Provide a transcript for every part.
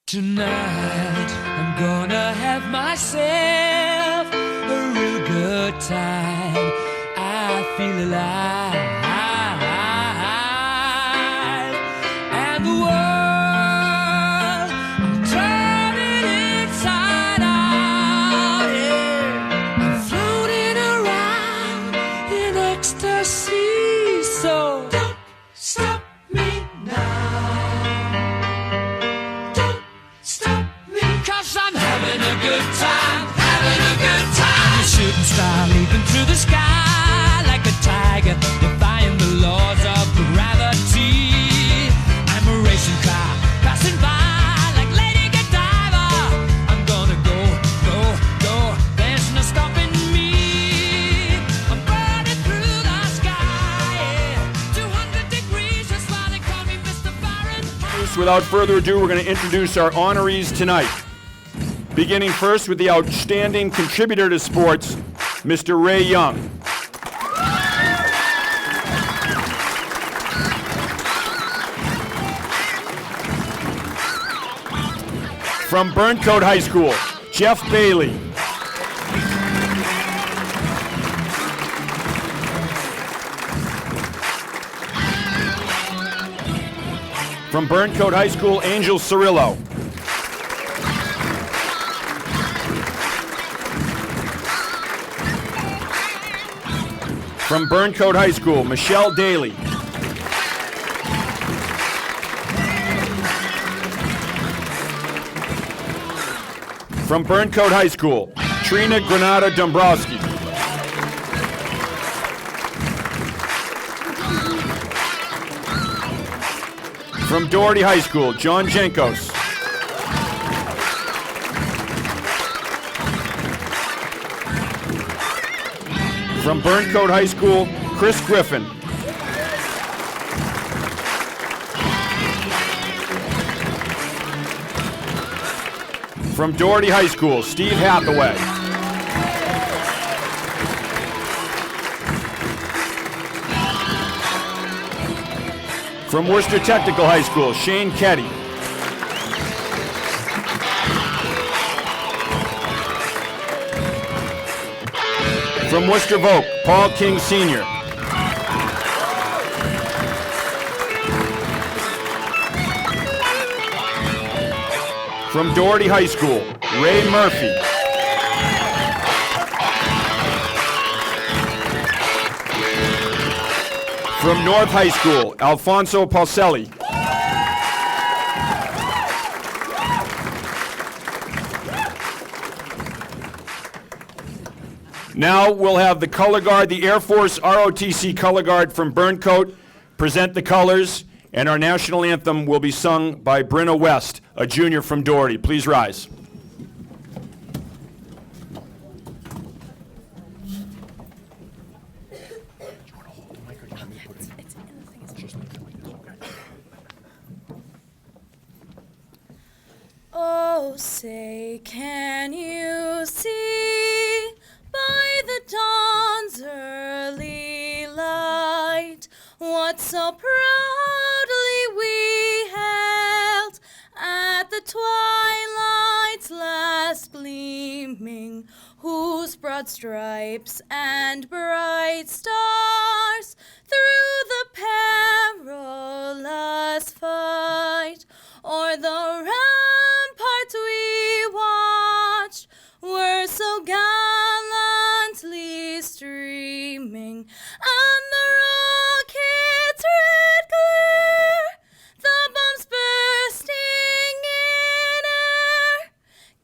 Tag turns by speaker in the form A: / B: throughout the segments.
A: Tonight, I'm gonna have myself a real good time. I feel alive, and the world, I'm turning inside out, yeah. I'm floating around in ecstasy, so don't stop me now. Cause I'm having a good time, having a good time. A shooting star leaping through the sky like a tiger, defying the laws of gravity. I'm a racing car passing by like Lady Godiva. I'm gonna go, go, go, there's no stopping me. I'm burning through the sky, yeah. 200 degrees, that's why they call me Mr. Fahrenheit.
B: Without further ado, we're going to introduce our honorees tonight. Beginning first with the outstanding contributor to sports, Mr. Ray Young. From Burncoat High School, Jeff Bailey. From Burncoat High School, Angel Cirillo. From Burncoat High School, Michelle Daly. From Burncoat High School, Trina Granada Dombrowski. From Doherty High School, John Jenkos. From Burncoat High School, Chris Griffin. From Doherty High School, Steve Hathaway. From Worcester Technical High School, Shane Ketty. From Worcester Voc, Paul King Sr. From Doherty High School, Ray Murphy. From North High School, Alfonso Pacelli. Now we'll have the color guard, the Air Force ROTC color guard from Burncoat, present the colors, and our national anthem will be sung by Brenna West, a junior from Doherty. Please rise.
C: Oh, say, can you see by the dawn's early light what so proudly we held at the twilight's last gleaming, whose broad stripes and bright stars through the perilous fight o'er the ramparts we watched were so gallantly streaming, and the rocket's red glare, the bombs bursting in air,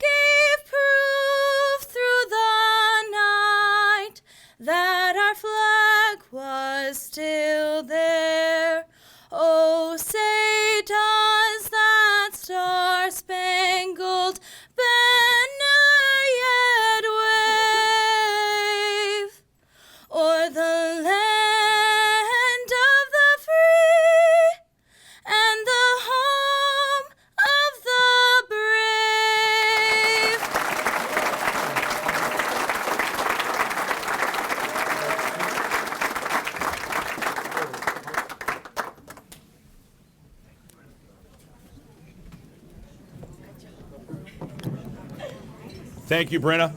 C: gave proof through the night that our flag
B: Thank you, Brenna.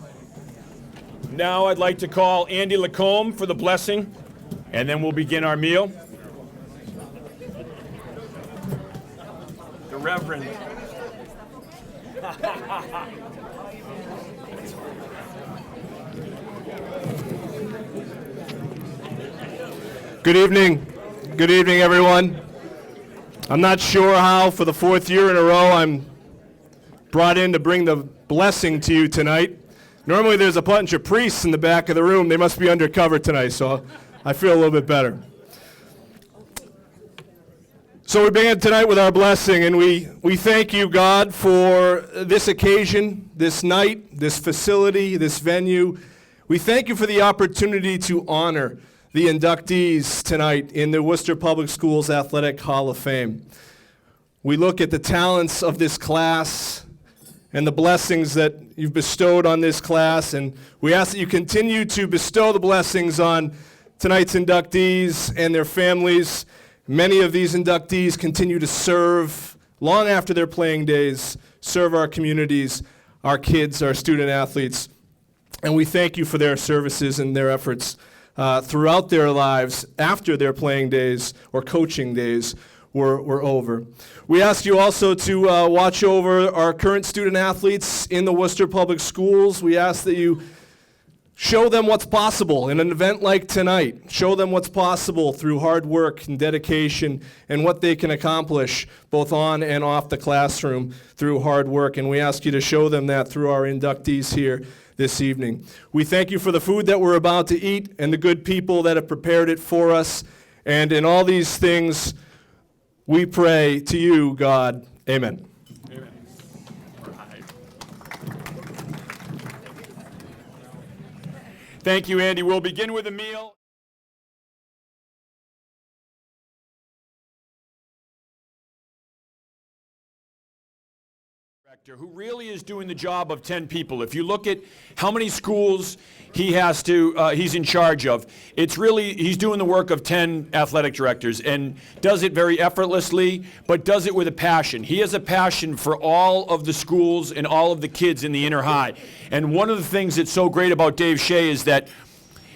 B: Now I'd like to call Andy Lacombe for the blessing, and then we'll begin our meal. The Reverend.
D: Good evening. Good evening, everyone. I'm not sure how, for the fourth year in a row, I'm brought in to bring the blessing to you tonight. Normally there's a bunch of priests in the back of the room. They must be undercover tonight, so I feel a little bit better. So we begin tonight with our blessing, and we thank you, God, for this occasion, this night, this facility, this venue. We thank you for the opportunity to honor the inductees tonight in the Worcester Public Schools Athletic Hall of Fame. We look at the talents of this class and the blessings that you've bestowed on this class, and we ask that you continue to bestow the blessings on tonight's inductees and their families. Many of these inductees continue to serve long after their playing days, serve our communities, our kids, our student athletes, and we thank you for their services and their efforts throughout their lives after their playing days or coaching days were over. We ask you also to watch over our current student athletes in the Worcester Public Schools. We ask that you show them what's possible in an event like tonight. Show them what's possible through hard work and dedication and what they can accomplish both on and off the classroom through hard work. And we ask you to show them that through our inductees here this evening. We thank you for the food that we're about to eat and the good people that have prepared it for us. And in all these things, we pray to you, God. Amen.
B: Amen. Right. Thank you, Andy. We'll begin with a meal. Who really is doing the job of 10 people. If you look at how many schools he's in charge of, it's really, he's doing the work of 10 athletic directors and does it very effortlessly, but does it with a passion. He has a passion for all of the schools and all of the kids in the inner high. And one of the things that's so great about Dave Shea is that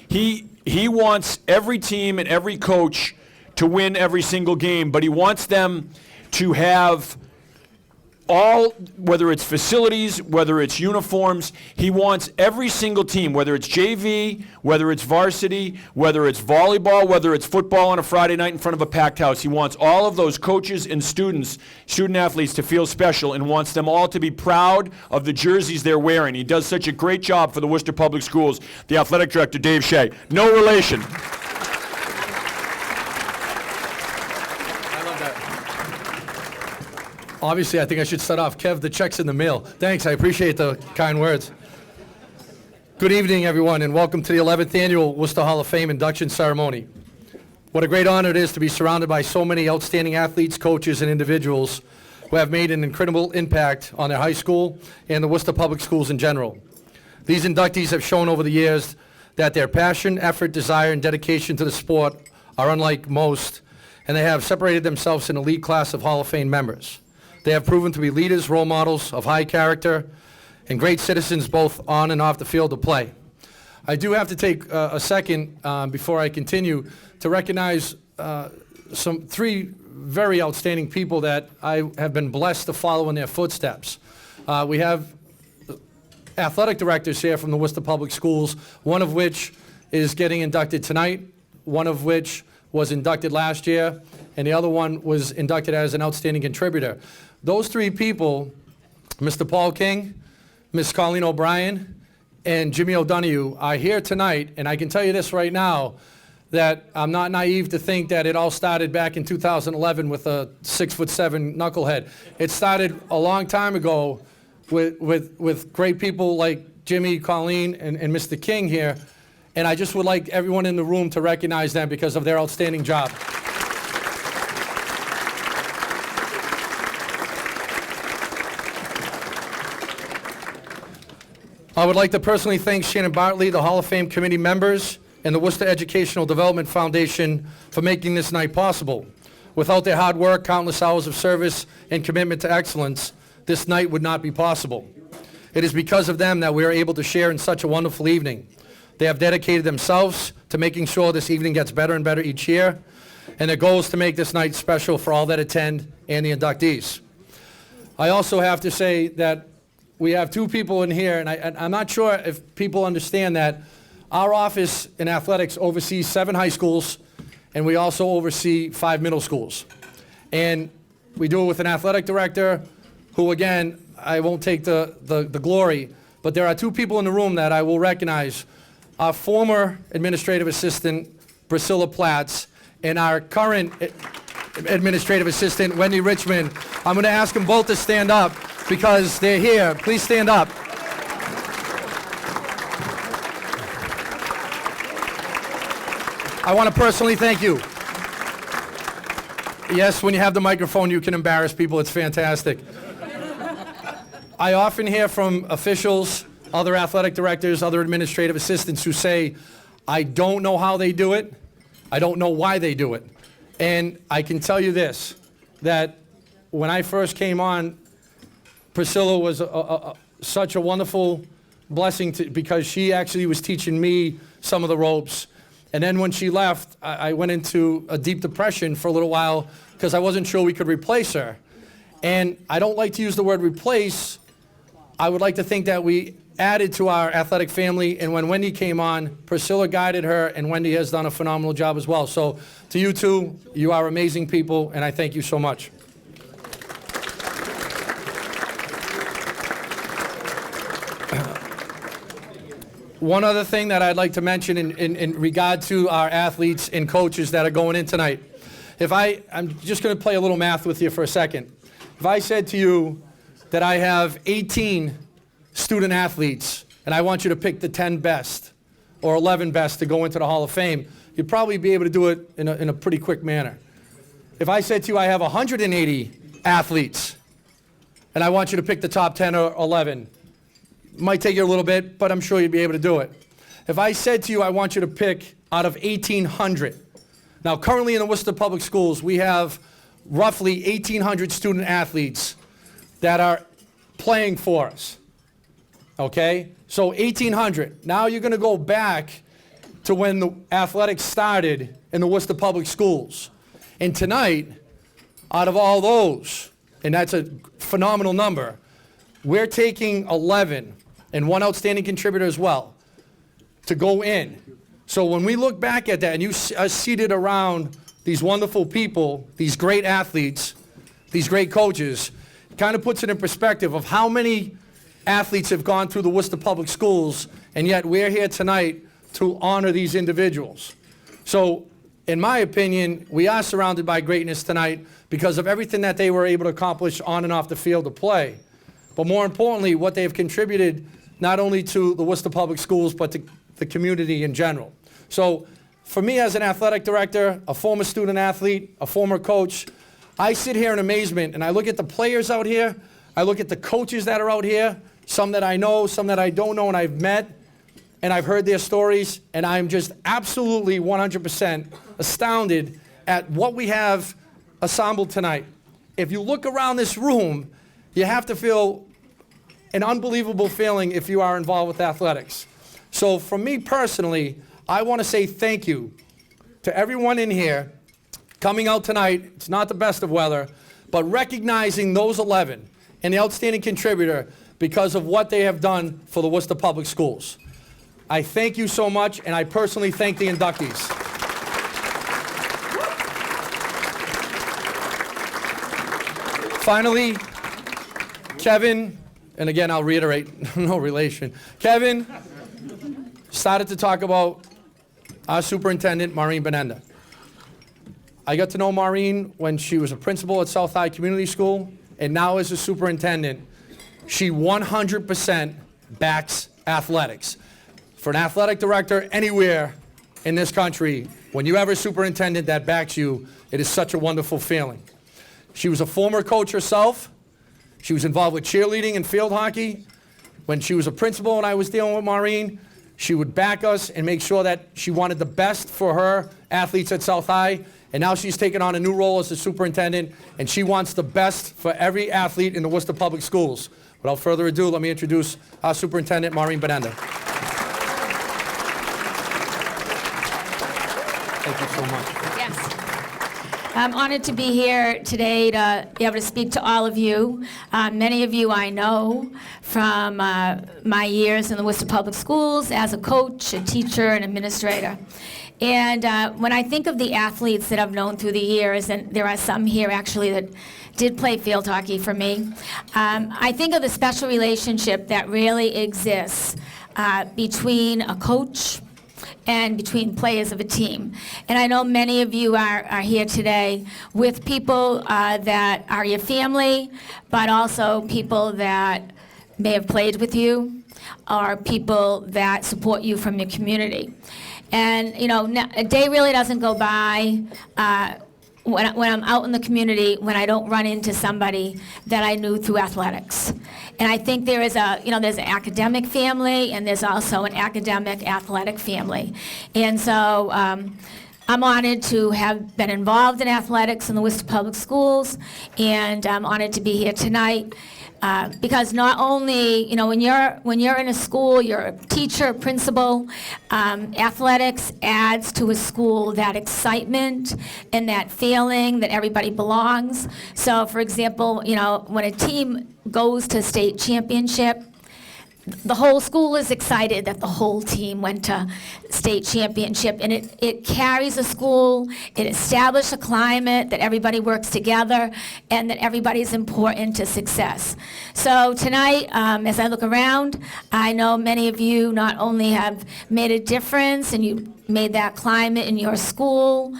B: he wants every team and every coach to win every single game, but he wants them to have all, whether it's facilities, whether it's uniforms, he wants every single team, whether it's JV, whether it's varsity, whether it's volleyball, whether it's football on a Friday night in front of a packed house. He wants all of those coaches and student athletes to feel special and wants them all to be proud of the jerseys they're wearing. He does such a great job for the Worcester Public Schools, the athletic director, Dave Shea. No relation.
E: Obviously, I think I should start off. Kev, the check's in the mail. Thanks, I appreciate the kind words. Good evening, everyone, and welcome to the 11th Annual Worcester Hall of Fame induction ceremony. What a great honor it is to be surrounded by so many outstanding athletes, coaches, and individuals who have made an incredible impact on their high school and the Worcester Public Schools in general. These inductees have shown over the years that their passion, effort, desire, and dedication to the sport are unlike most, and they have separated themselves in an elite class of Hall of Fame members. They have proven to be leaders, role models of high character, and great citizens both on and off the field of play. I do have to take a second before I continue to recognize three very outstanding people that I have been blessed to follow in their footsteps. We have athletic directors here from the Worcester Public Schools, one of which is getting inducted tonight, one of which was inducted last year, and the other one was inducted as an outstanding contributor. Those three people, Mr. Paul King, Ms. Colleen O'Brien, and Jimmy O'Donoghue, are here tonight, and I can tell you this right now, that I'm not naive to think that it all started back in 2011 with a 6'7" knucklehead. It started a long time ago with great people like Jimmy, Colleen, and Mr. King here, and I just would like everyone in the room to recognize them because of their outstanding job. I would like to personally thank Shannon Bartley, the Hall of Fame committee members, and the Worcester Educational Development Foundation for making this night possible. Without their hard work, countless hours of service, and commitment to excellence, this night would not be possible. It is because of them that we are able to share in such a wonderful evening. They have dedicated themselves to making sure this evening gets better and better each year, and their goal is to make this night special for all that attend and the inductees. I also have to say that we have two people in here, and I'm not sure if people understand that our office in athletics oversees 7 high schools, and we also oversee 5 middle schools. And we do it with an athletic director who, again, I won't take the glory, but there are 2 people in the room that I will recognize. Our former administrative assistant, Priscilla Platts, and our current administrative assistant, Wendy Richmond. I'm going to ask them both to stand up because they're here. Please stand up. I want to personally thank you. Yes, when you have the microphone, you can embarrass people. It's fantastic. I often hear from officials, other athletic directors, other administrative assistants who say, I don't know how they do it. I don't know why they do it. And I can tell you this, that when I first came on, Priscilla was such a wonderful blessing because she actually was teaching me some of the ropes. And then when she left, I went into a deep depression for a little while because I wasn't sure we could replace her. And I don't like to use the word replace. I would like to think that we added to our athletic family, and when Wendy came on, Priscilla guided her, and Wendy has done a phenomenal job as well. So to you two, you are amazing people, and I thank you so much. One other thing that I'd like to mention in regard to our athletes and coaches that are going in tonight. I'm just going to play a little math with you for a second. If I said to you that I have 18 student athletes and I want you to pick the 10 best or 11 best to go into the Hall of Fame, you'd probably be able to do it in a pretty quick manner. If I said to you I have 180 athletes and I want you to pick the top 10 or 11, might take you a little bit, but I'm sure you'd be able to do it. If I said to you I want you to pick out of 1,800, now currently in the Worcester Public Schools we have roughly 1,800 student athletes that are playing for us. Okay? So 1,800. Now you're going to go back to when the athletics started in the Worcester Public Schools. And tonight, out of all those, and that's a phenomenal number, we're taking 11 and one outstanding contributor as well to go in. So when we look back at that and you are seated around these wonderful people, these great athletes, these great coaches, it kind of puts it in perspective of how many athletes have gone through the Worcester Public Schools, and yet we're here tonight to honor these individuals. So, in my opinion, we are surrounded by greatness tonight because of everything that they were able to accomplish on and off the field to play. But more importantly, what they have contributed not only to the Worcester Public Schools, but to the community in general. So, for me as an athletic director, a former student athlete, a former coach, I sit here in amazement and I look at the players out here, I look at the coaches that are out here, some that I know, some that I don't know and I've met, and I've heard their stories, and I'm just absolutely 100% astounded at what we have assembled tonight. If you look around this room, you have to feel an unbelievable feeling if you are involved with athletics. So for me personally, I want to say thank you to everyone in here coming out tonight. It's not the best of weather, but recognizing those 11 and the outstanding contributor because of what they have done for the Worcester Public Schools. I thank you so much, and I personally thank the inductees. Finally, Kevin, and again I'll reiterate, no relation. Kevin started to talk about our superintendent, Maureen Benenda. I got to know Maureen when she was a principal at South High Community School, and now as a superintendent, she 100% backs athletics. For an athletic director anywhere in this country, when you have a superintendent that backs you, it is such a wonderful feeling. She was a former coach herself. She was involved with cheerleading and field hockey. When she was a principal and I was dealing with Maureen, she would back us and make sure that she wanted the best for her athletes at South High. And now she's taken on a new role as the superintendent, and she wants the best for every athlete in the Worcester Public Schools. Without further ado, let me introduce our superintendent, Maureen Benenda. Thank you so much.
F: Yes. I'm honored to be here today to be able to speak to all of you. Many of you I know from my years in the Worcester Public Schools as a coach, a teacher, an administrator. And when I think of the athletes that I've known through the years, and there are some here actually that did play field hockey for me, I think of the special relationship that really exists between a coach and between players of a team. And I know many of you are here today with people that are your family, but also people that may have played with you, or people that support you from your community. And you know, a day really doesn't go by when I'm out in the community when I don't run into somebody that I knew through athletics. And I think there is there's an academic family, and there's also an academic athletic family. And so I'm honored to have been involved in athletics in the Worcester Public Schools, and I'm honored to be here tonight. Because not only, when you're in a school, you're a teacher, principal, athletics adds to a school that excitement and that feeling that everybody belongs. So, for example, when a team goes to state championship, the whole school is excited that the whole team went to state championship, and it carries a school, it establishes a climate that everybody works together and that everybody's important to success. So tonight, as I look around, I know many of you not only have made a difference and you made that climate in your school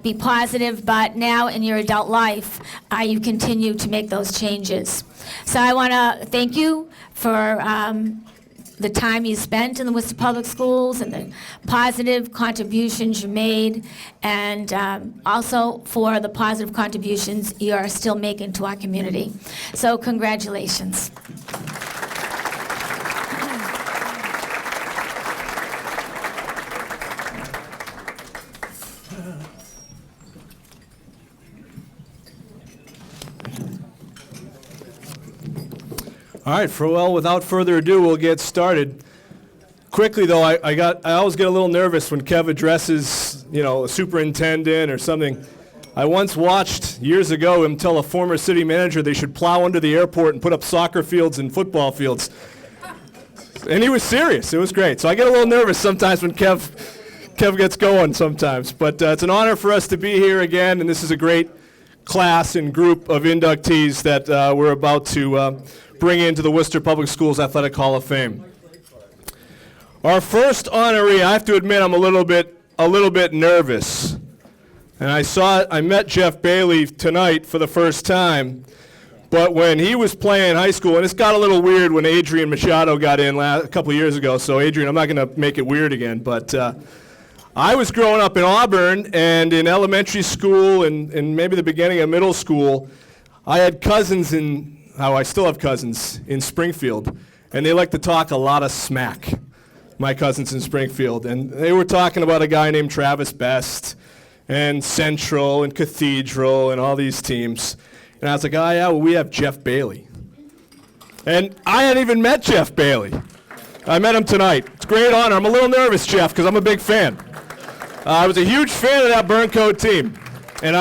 F: be positive, but now in your adult life, you continue to make those changes. So I want to thank you for the time you spent in the Worcester Public Schools and the positive contributions you made, and also for the positive contributions you are still making to our community. So congratulations.
D: All right, without further ado, we'll get started. Quickly, though, I always get a little nervous when Kev addresses, a superintendent or something. I once watched, years ago, him tell a former city manager they should plow under the airport and put up soccer fields and football fields. And he was serious. It was great. So I get a little nervous sometimes when Kev gets going sometimes. But it's an honor for us to be here again, and this is a great class and group of inductees that we're about to bring into the Worcester Public Schools Athletic Hall of Fame. Our first honoree, I have to admit, I'm a little bit nervous. And I met Jeff Bailey tonight for the first time, but when he was playing high school, and it's got a little weird when Adrian Machado got in a couple of years ago, so Adrian, I'm not going to make it weird again, but I was growing up in Auburn, and in elementary school and maybe the beginning of middle school, I had cousins I still have cousins in Springfield, and they like to talk a lot of smack, my cousins in Springfield. And they were talking about a guy named Travis Best and Central and Cathedral and all these teams. And I was like, oh yeah, well, we have Jeff Bailey. And I hadn't even met Jeff Bailey. I met him tonight. It's a great honor. I'm a little nervous, Jeff, because I'm a big fan. I was a huge fan of that Burncoat team. And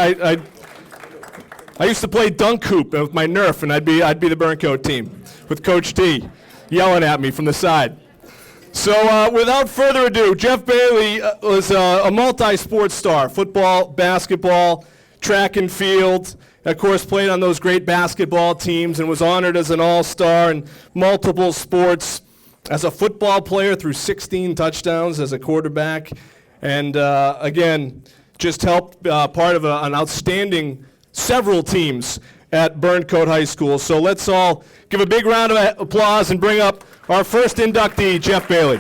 D: I used to play dunk hoop with my Nerf, and I'd be the Burncoat team with Coach T yelling at me from the side. So without further ado, Jeff Bailey was a multi-sport star: football, basketball, track and field. Of course, played on those great basketball teams and was honored as an all-star in multiple sports. As a football player, threw 16 touchdowns as a quarterback, and again, just helped part of an outstanding several teams at Burncoat High School. So let's all give a big round of applause and bring up our first inductee, Jeff Bailey.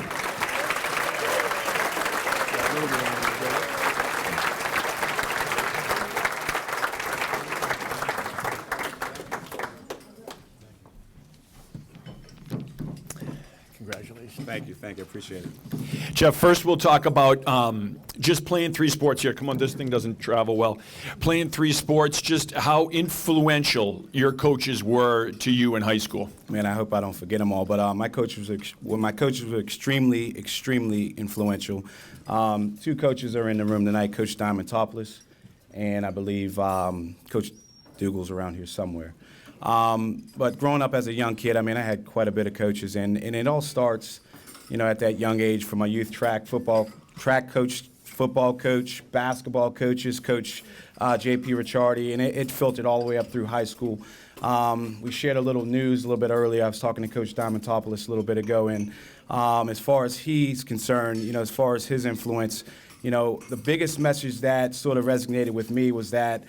G: Congratulations. Thank you, appreciate it.
B: Jeff, first we'll talk about just playing 3 sports here. Come on, this thing doesn't travel well. Playing 3 sports, just how influential your coaches were to you in high school.
G: Man, I hope I don't forget them all, but my coaches were extremely influential. 2 coaches are in the room tonight, Coach Diamantopoulos, and I believe Coach Dougal's around here somewhere. But growing up as a young kid, I mean, I had quite a bit of coaches, and it all starts, at that young age from my youth track coach, football coach, basketball coaches, Coach J.P. Ricciardi, and it filtered all the way up through high school. We shared a little news a little bit earlier. I was talking to Coach Diamantopoulos a little bit ago, and as far as he's concerned, as far as his influence, the biggest message that sort of resonated with me was that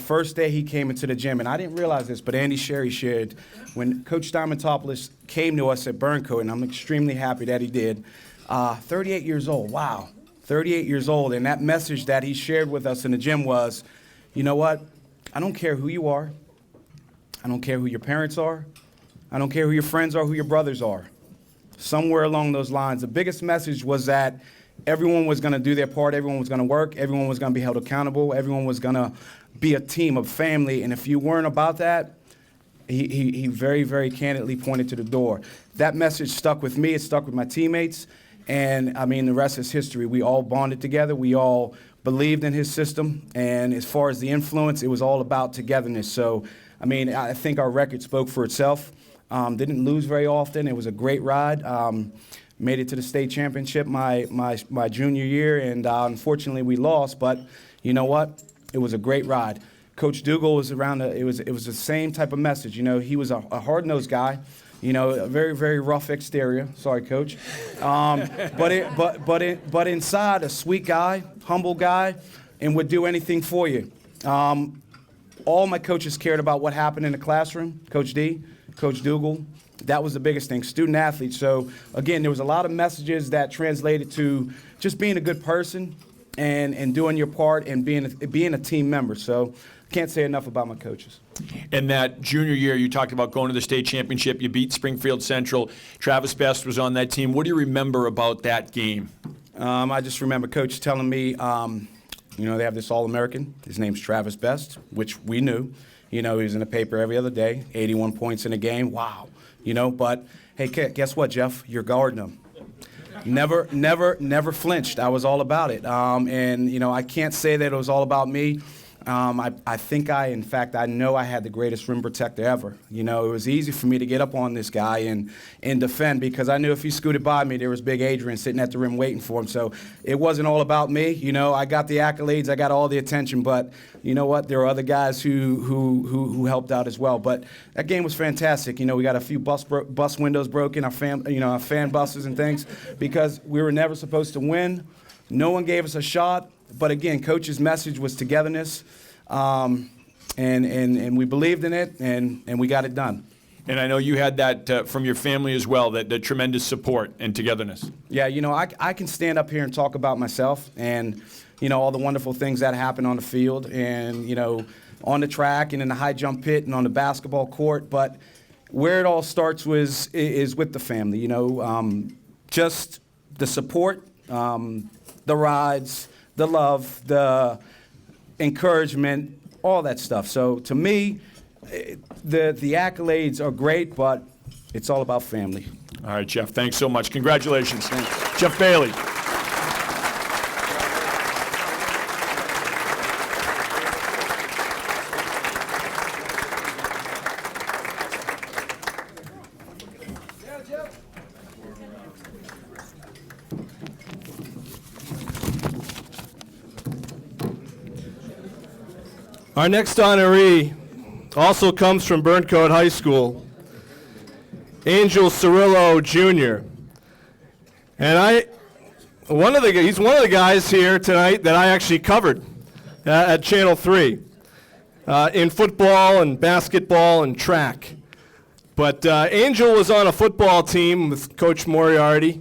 G: first day he came into the gym, and I didn't realize this, but Andy Sherry shared, when Coach Diamantopoulos came to us at Burncoat, and I'm extremely happy that he did, 38 years old, wow, 38 years old, and that message that he shared with us in the gym was, you know what, I don't care who you are, I don't care who your parents are, I don't care who your friends are, who your brothers are. Somewhere along those lines, the biggest message was that everyone was going to do their part, everyone was going to work, everyone was going to be held accountable, everyone was going to be a team, a family, and if you weren't about that, he very, very candidly pointed to the door. That message stuck with me, it stuck with my teammates, and I mean, the rest is history. We all bonded together, we all believed in his system, and as far as the influence, it was all about togetherness. So, I mean, I think our record spoke for itself. Didn't lose very often, it was a great ride. Made it to the state championship my junior year, and unfortunately we lost, but you know what? It was a great ride. Coach Dougal was around, it was the same type of message. He was a hard-nosed guy, a very, very rough exterior. Sorry, Coach. But inside, a sweet guy, humble guy, and would do anything for you. All my coaches cared about what happened in the classroom. Coach D, Coach Dougal, that was the biggest thing, student athletes. So again, there was a lot of messages that translated to just being a good person and doing your part and being a team member. So I can't say enough about my coaches.
B: And that junior year, you talked about going to the state championship. You beat Springfield Central. Travis Best was on that team. What do you remember about that game?
G: I just remember Coach telling me, they have this All-American. His name's Travis Best, which we knew. He was in the paper every other day, 81 points in a game. Wow. But hey, guess what, Jeff? You're guarding him. Never flinched. I was all about it. And I can't say that it was all about me. I think in fact, I know I had the greatest rim protector ever. It was easy for me to get up on this guy and defend because I knew if he scooted by me, there was Big Adrian sitting at the rim waiting for him. So it wasn't all about me. I got the accolades, I got all the attention, but you know what? There are other guys who helped out as well. But that game was fantastic. We got a few bus windows broken, our fan buses and things, because we were never supposed to win. No one gave us a shot. But again, Coach's message was togetherness, and we believed in it, and we got it done.
B: And I know you had that from your family as well, that the tremendous support and togetherness.
G: Yeah, I can stand up here and talk about myself and, all the wonderful things that happen on the field and, on the track and in the high jump pit and on the basketball court. But where it all starts is with the family, just the support, the rides, the love, the encouragement, all that stuff. So to me, the accolades are great, but it's all about family.
B: All right, Jeff, thanks so much. Congratulations. Thanks. Jeff Bailey.
D: Our next honoree also comes from Burncoat High School, Angel Cirillo Jr. And he's one of the guys here tonight that I actually covered at Channel 3 in football and basketball and track. But Angel was on a football team with Coach Moriarty,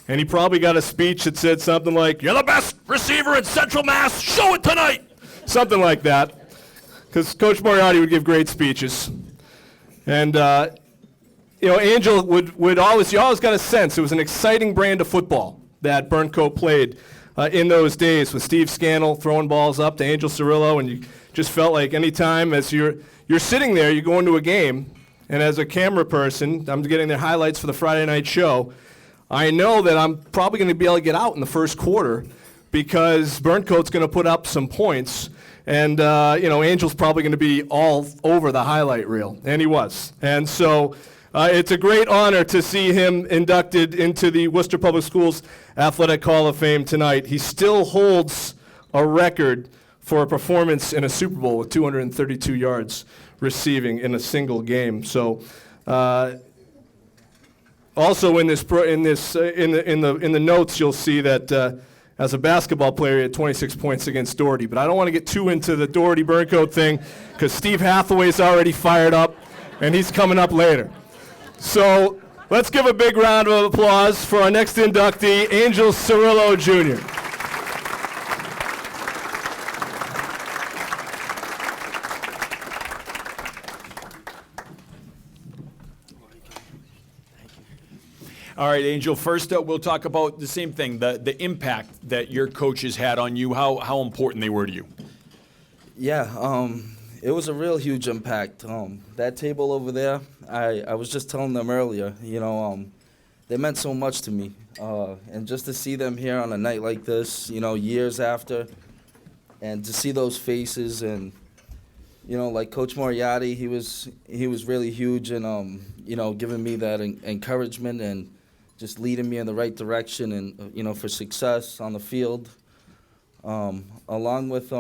D: and he probably got a speech that said something like, "You're the best receiver in Central Mass, show it tonight!" Something like that, because Coach Moriarty would give great speeches. And Angel would always, you always got a sense it was an exciting brand of football that Burncoat played in those days with Steve Scannell throwing balls up to Angel Cirillo, and you just felt like any time as you're sitting there, you go into a game, and as a camera person, I'm getting their highlights for the Friday night show, I know that I'm probably going to be able to get out in the first quarter because Burncoat's going to put up some points, and Angel's probably going to be all over the highlight reel, and he was. And so it's a great honor to see him inducted into the Worcester Public Schools Athletic Hall of Fame tonight. He still holds a record for a performance in a Super Bowl with 232 yards receiving in a single game. So, also in the notes, you'll see that as a basketball player, he had 26 points against Doherty. But I don't want to get too into the Doherty-Burncoat thing because Steve Hathaway's already fired up, and he's coming up later. So let's give a big round of applause for our next inductee, Angel Cirillo Jr.
B: All right, Angel, first we'll talk about the same thing, the impact that your coaches had on you, how important they were to you.
H: Yeah, it was a real huge impact. That table over there, I was just telling them earlier, they meant so much to me. And just to see them here on a night like this, years after, and to see those faces and, like Coach Moriarty, he was really huge in, giving me that encouragement and just leading me in the right direction and, for success on the field. Along with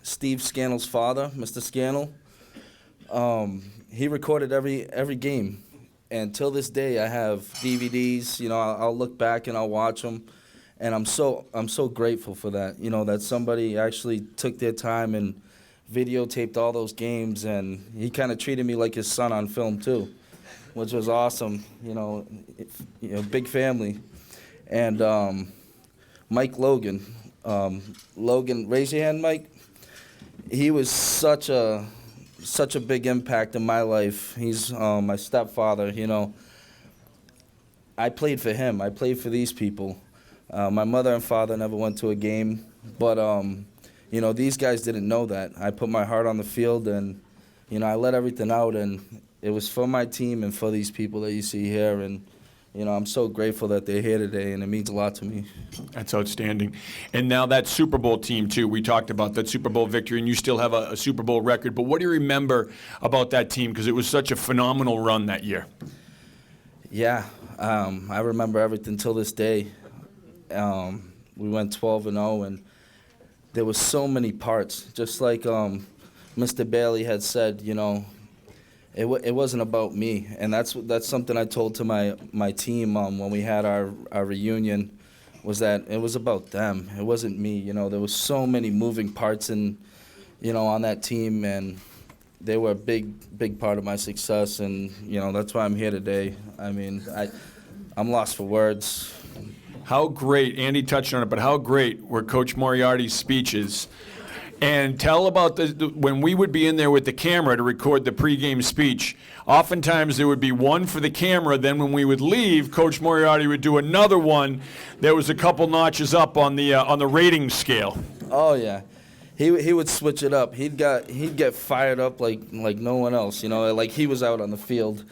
H: Steve Scannell's father, Mr. Scannell, he recorded every game. And till this day, I have DVDs. I'll look back and I'll watch them, and I'm so grateful for that. That somebody actually took their time and videotaped all those games, and he kind of treated me like his son on film too, which was awesome. Big family, and Mike Logan. Logan, raise your hand, Mike. He was such a big impact in my life. He's my stepfather, I played for him. I played for these people. My mother and father never went to a game, but, these guys didn't know that. I put my heart on the field, and, I let everything out, and it was for my team and for these people that you see here, and, I'm so grateful that they're here today, and it means a lot to me.
B: That's outstanding. And now that Super Bowl team, too, we talked about that Super Bowl victory, and you still have a Super Bowl record. But what do you remember about that team? Because it was such a phenomenal run that year.
H: Yeah, I remember everything till this day. We went 12-0, and there was so many parts. Just like Mr. Bailey had said, it wasn't about me, and that's something I told to my team when we had our reunion, was that it was about them. It wasn't me. There was so many moving parts on that team, and they were a big part of my success, and that's why I'm here today. I mean, I'm lost for words.
B: How great, Andy touched on it, but how great were Coach Moriarty's speeches? And tell about when we would be in there with the camera to record the pregame speech. Oftentimes there would be one for the camera. Then when we would leave, Coach Moriarty would do another one that was a couple notches up on the rating scale.
H: Oh yeah, he would switch it up. He'd get fired up like no one else. Like he was out on the field.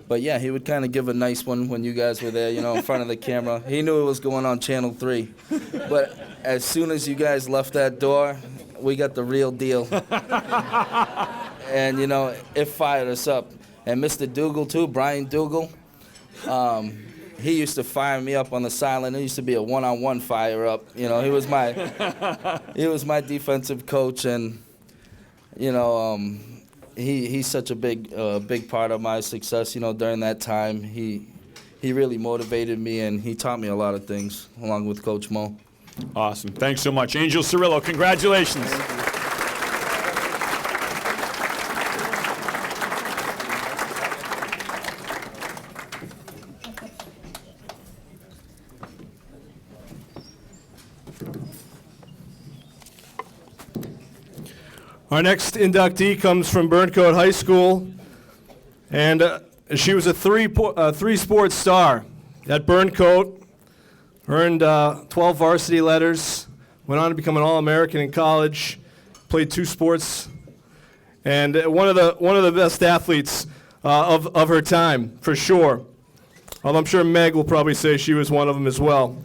H: But yeah, he would kind of give a nice one when you guys were there, in front of the camera. He knew it was going on Channel 3. But as soon as you guys left that door, we got the real deal. And, it fired us up. And Mr. Dougal, too, Brian Dougal, he used to fire me up on the sideline. It used to be a one-on-one fire-up. He was my defensive coach, and, He's such a big part of my success, during that time. He really motivated me, and he taught me a lot of things, along with Coach Mo.
B: Awesome. Thanks so much. Angel Cirillo, congratulations.
D: Our next inductee comes from Burncoat High School, and She was a three-sport star at Burncoat, earned 12 varsity letters, went on to become an All-American in college, played 2 sports, and one of the best athletes of her time, for sure. Although I'm sure Meg will probably say she was one of them as well.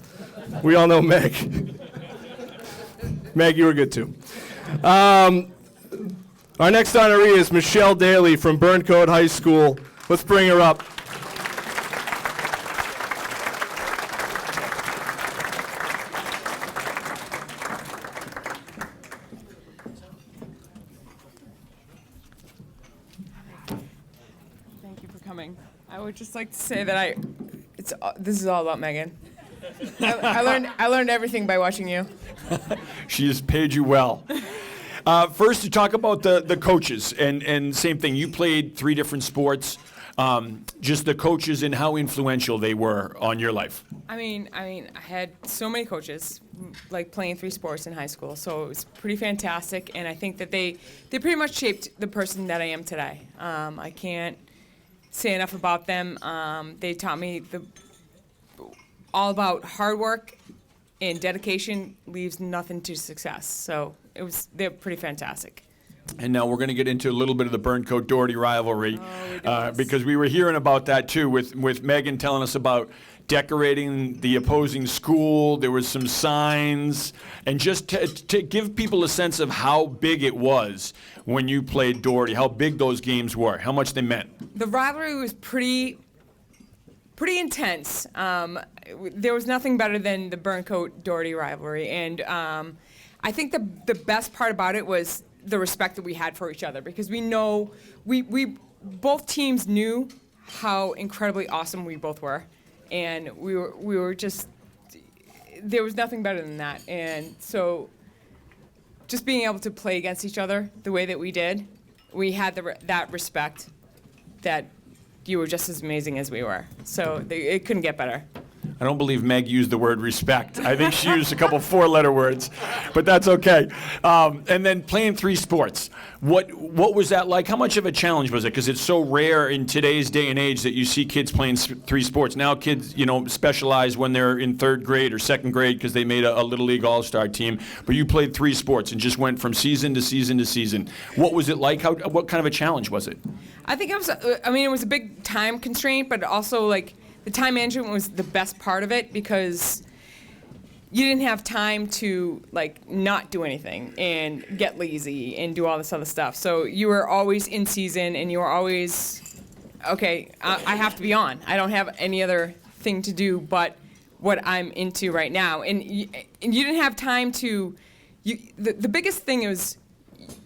D: We all know Meg. Meg, you were good too. Our next honoree is Michelle Daly from Burncoat High School. Let's bring her up.
I: Thank you for coming. I would just like to say that this is all about Megan. I learned everything by watching you.
B: She has paid you well. First, to talk about the coaches, and same thing. You played 3 different sports. Just the coaches and how influential they were on your life.
I: I mean, I had so many coaches, like playing 3 sports in high school, so it was pretty fantastic. And I think that they pretty much shaped the person that I am today. I can't say enough about them. They taught me all about hard work and dedication leaves nothing to success. So they're pretty fantastic.
B: And now we're going to get into a little bit of the Burncoat-Doherty rivalry because we were hearing about that too with Megan telling us about decorating the opposing school. There was some signs. And just to give people a sense of how big it was when you played Doherty, how big those games were, how much they meant.
I: The rivalry was pretty intense. There was nothing better than the Burncoat-Doherty rivalry. And I think the best part about it was the respect that we had for each other, because we both teams knew how incredibly awesome we both were, and we were just, there was nothing better than that. And so just being able to play against each other the way that we did, we had that respect that you were just as amazing as we were. So it couldn't get better.
B: I don't believe Meg used the word respect. I think she used a couple 4-letter words, but that's okay. And then playing 3 sports. What was that like? How much of a challenge was it? Because it's so rare in today's day and age that you see kids playing 3 sports. Now kids, specialize when they're in 3rd grade or 2nd grade because they made a Little League All-Star team. But you played 3 sports and just went from season to season to season. What was it like? What kind of a challenge was it?
I: I think it was a big time constraint, but also the time management was the best part of it, because you didn't have time to not do anything and get lazy and do all this other stuff. So you were always in season, and you were always, okay, I have to be on. I don't have any other thing to do but what I'm into right now. And you didn't have time to, the biggest thing is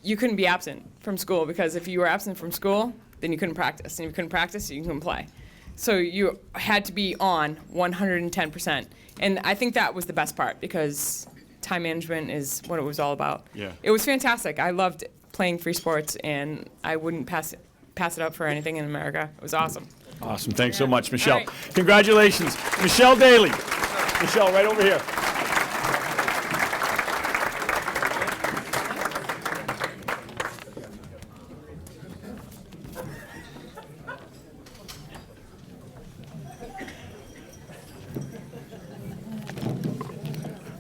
I: you couldn't be absent from school, because if you were absent from school, then you couldn't practice. And if you couldn't practice, you couldn't play. So you had to be on 110%. And I think that was the best part, because time management is what it was all about.
B: Yeah.
I: It was fantastic. I loved playing 3 sports, and I wouldn't pass it up for anything in America. It was awesome.
B: Awesome. Thanks so much, Michelle.
I: All right.
B: Congratulations. Michelle Daly. Michelle, right over here.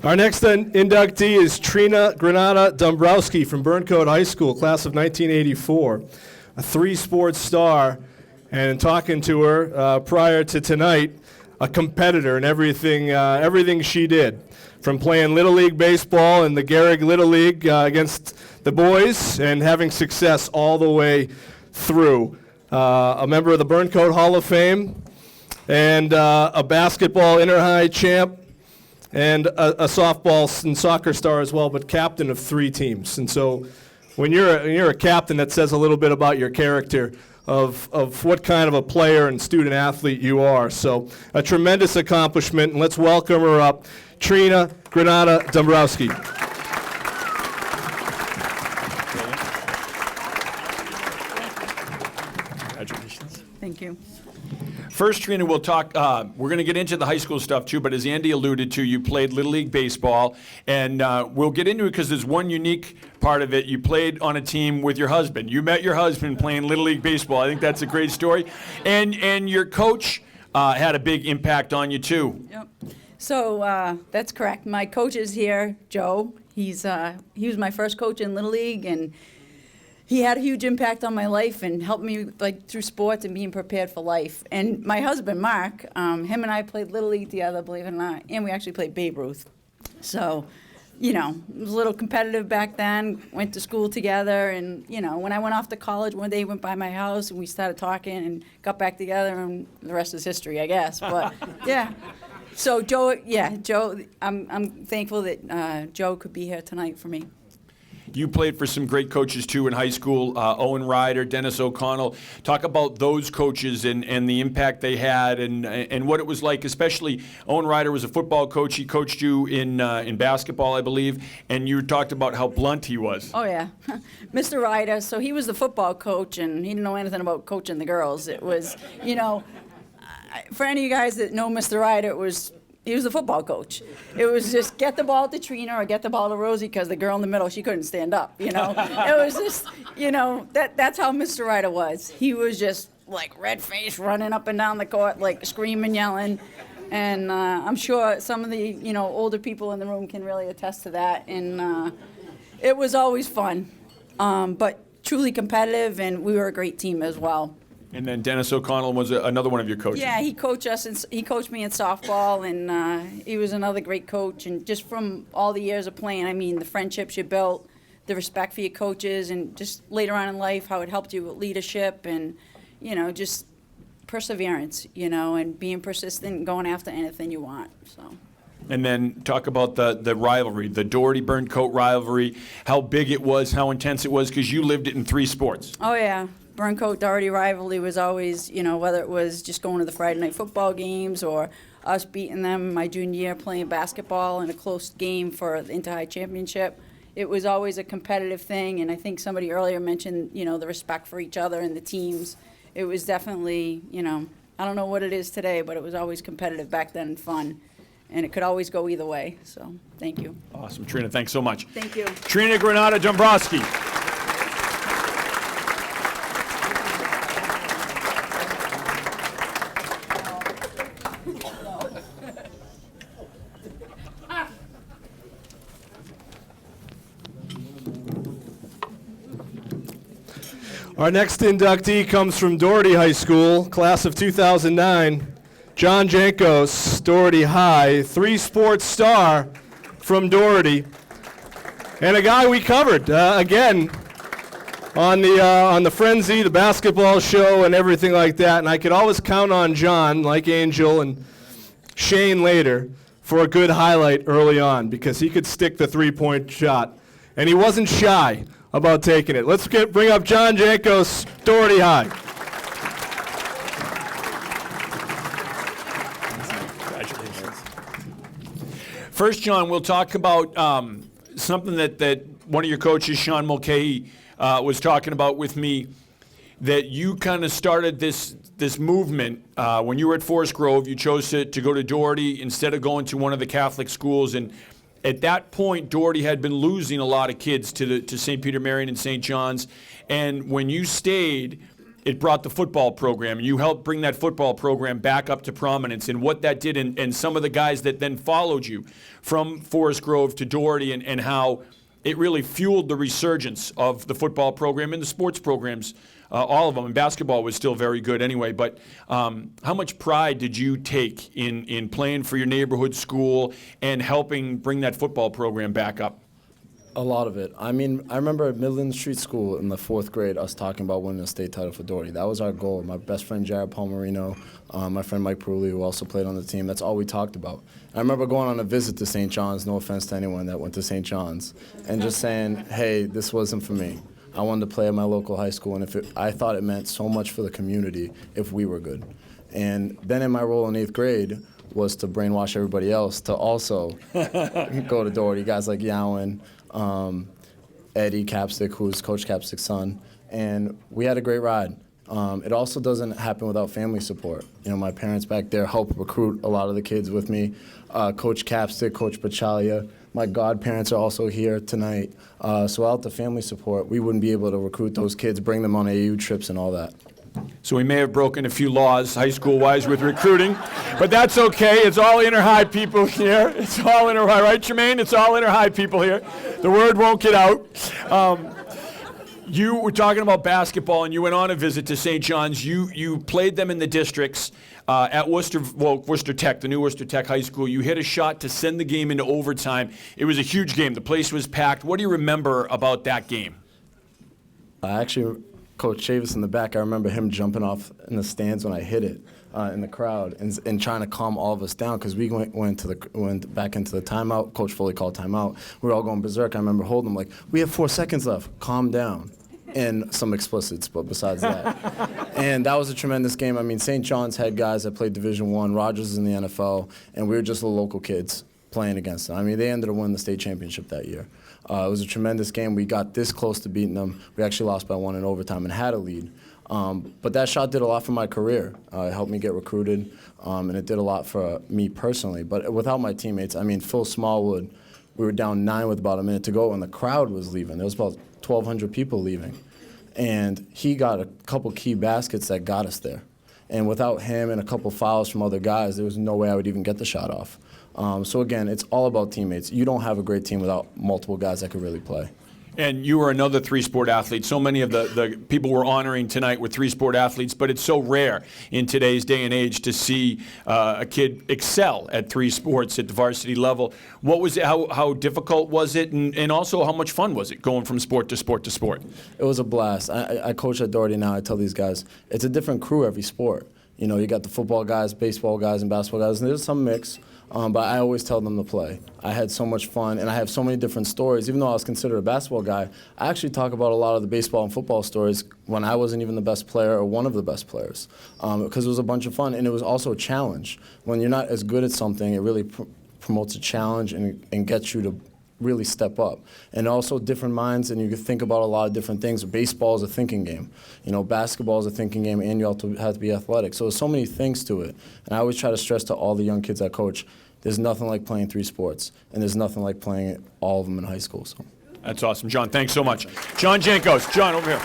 D: Our next inductee is Trina Granata Dombrowski from Burncoat High School, class of 1984, a 3-sport star, and talking to her prior to tonight, a competitor in everything she did, from playing Little League baseball in the Gehrig Little League against the boys and having success all the way through. A member of the Burncoat Hall of Fame, and a basketball inter-high champ, and a softball and soccer star as well, but captain of 3 teams. And so when you're a captain, that says a little bit about your character of what kind of a player and student athlete you are. So a tremendous accomplishment, and let's welcome her up, Trina Granata Dombrowski.
B: Congratulations.
J: Thank you.
B: First, Trina, we'll talk, we're going to get into the high school stuff too, but as Andy alluded to, you played Little League Baseball, and we'll get into it because there's one unique part part of it, you played on a team with your husband. You met your husband playing Little League Baseball. I think that's a great story. And your coach had a big impact on you, too.
J: Yep. So that's correct. My coach is here, Joe. He was my first coach in Little League, and he had a huge impact on my life and helped me like through sports and being prepared for life. And my husband, Mark, him and I played Little League together, believe it or not, and we actually played Babe Ruth. So, you know, it was a little competitive back then, went to school together, and, you know, when I went off to college, one day he went by my house, and we started talking and got back together, and the rest is history, I guess. But, yeah. So, Joe, I'm thankful that Joe could be here tonight for me.
B: You played for some great coaches, too, in high school. Owen Ryder, Dennis O'Connell. Talk about those coaches and the impact they had and what it was like, especially Owen Ryder was a football coach. He coached you in basketball, I believe, and you talked about how blunt he was.
J: Oh, yeah. Mr. Ryder, so he was the football coach, and he didn't know anything about coaching the girls. It was, you know, for any of you guys that know Mr. Ryder, he was the football coach. It was just get the ball to Trina or get the ball to Rosie because the girl in the middle, she couldn't stand up, you know. It was just, you know, that's how Mr. Ryder was. He was just like red face running up and down the court, like screaming, yelling. And I'm sure some of the, you know, older people in the room can really attest to that. And it was always fun, but truly competitive, and we were a great team as well.
B: And then Dennis O'Connell was another one of your coaches.
J: Yeah, he coached us. He coached me in softball, and he was another great coach. And just from all the years of playing, I mean, the friendships you built, the respect for your coaches, and just later on in life, how it helped you with leadership and, you know, just perseverance, you know, and being persistent and going after anything you want. So.
B: And then talk about the rivalry, the Doherty-Burncoat rivalry, how big it was, how intense it was, because you lived it in 3 sports.
J: Oh, yeah. Burncoat-Doherty rivalry was always, you know, whether it was just going to the Friday night football games or us beating them my junior year playing basketball in a close game for the Inter-High Championship. It was always a competitive thing, and I think somebody earlier mentioned, you know, the respect for each other and the teams. It was definitely, you know, I don't know what it is today, but it was always competitive back then and fun. And it could always go either way, so thank you.
B: Awesome, Trina, thanks so much.
J: Thank you.
B: Trina Granata Dombrowski.
D: Our next inductee comes from Doherty High School, class of 2009. John Jankos, Doherty High, 3-sport star from Doherty. And a guy we covered, again, on the Frenzy, the basketball show, and everything like that. And I could always count on John, like Angel and Shane later, for a good highlight early on because he could stick the 3-point shot. And he wasn't shy about taking it. Let's bring up John Jankos, Doherty High.
B: Congratulations. First, John, we'll talk about something that one of your coaches, Sean Mulcahy, was talking about with me, that you kind of started this movement. When you were at Forest Grove, you chose to go to Doherty instead of going to one of the Catholic schools. And at that point, Doherty had been losing a lot of kids to St. Peter Marian and St. John's. And when you stayed, it brought the football program. You helped bring that football program back up to prominence. And what that did, and some of the guys that then followed you from Forest Grove to Doherty, and how it really fueled the resurgence of the football program and the sports programs, all of them. And basketball was still very good anyway. But how much pride did you take in playing for your neighborhood school and helping bring that football program back up?
K: A lot of it. I mean, I remember at Midland Street School in the 4th grade, us talking about winning a state title for Doherty. That was our goal. My best friend Jared Palmerino, my friend Mike Peruli, who also played on the team, that's all we talked about. I remember going on a visit to St. John's, no offense to anyone that went to St. John's, and just saying, hey, this wasn't for me. I wanted to play at my local high school, and I thought it meant so much for the community if we were good. And then in my role in 8th grade was to brainwash everybody else to also go to Doherty, guys like Yowen, Eddie Capstick, who's Coach Capstick's son, and we had a great ride. It also doesn't happen without family support. You know, my parents back there helped recruit a lot of the kids with me. Coach Capstick, Coach Pachalia, My godparents are also here tonight. So without the family support, we wouldn't be able to recruit those kids, bring them on AAU trips and all that.
B: So we may have broken a few laws, high school-wise, with recruiting, but that's okay. It's all inner high people here. It's all inner high, right, Jermaine? It's all inner high people here. The word won't get out. You were talking about basketball, and you went on a visit to St. John's. You played them in the districts at Worcester Tech, the new Worcester Tech High School. You hit a shot to send the game into overtime. It was a huge game. The place was packed. What do you remember about that game?
K: Actually, Coach Chavis in the back, I remember him jumping off in the stands when I hit it in the crowd and trying to calm all of us down because we went back into the timeout. Coach Foley called timeout. We were all going berserk. I remember holding him like, we have 4 seconds left. Calm down. And some explicits, but besides that. And that was a tremendous game. I mean, St. John's had guys that played Division I. Rogers is in the NFL, and we were just the local kids playing against them. I mean, they ended up winning the state championship that year. It was a tremendous game. We got this close to beating them. We actually lost by 1 in overtime and had a lead. But that shot did a lot for my career. It helped me get recruited, and it did a lot for me personally. But without my teammates, I mean, Phil Smallwood, we were down 9 with about a minute to go, and the crowd was leaving. There was about 1,200 people leaving. And he got a couple key baskets that got us there. And without him and a couple fouls from other guys, there was no way I would even get the shot off. So again, it's all about teammates. You don't have a great team without multiple guys that could really play.
B: And you were another 3-sport athlete. So many of the people we're honoring tonight were 3-sport athletes, but it's so rare in today's day and age to see a kid excel at 3 sports at the varsity level. What was it, how difficult was it, and also how much fun was it going from sport to sport to sport?
K: It was a blast. I coach at Doherty now. I tell these guys, it's a different crew every sport. You know, you got the football guys, baseball guys, and basketball guys, and there's some mix. But I always tell them to play. I had so much fun, and I have so many different stories. Even though I was considered a basketball guy, I actually talk about a lot of the baseball and football stories when I wasn't even the best player or one of the best players, because it was a bunch of fun, and it was also a challenge. When you're not as good at something, it really promotes a challenge and gets you to really step up. And also different minds, and you can think about a lot of different things. Baseball is a thinking game. You know, basketball is a thinking game, and you also have to be athletic. So there's so many things to it. And I always try to stress to all the young kids I coach, there's nothing like playing 3 sports, and there's nothing like playing all of them in high school. So.
B: That's awesome. John, thanks so much. John Jankos. John, over here.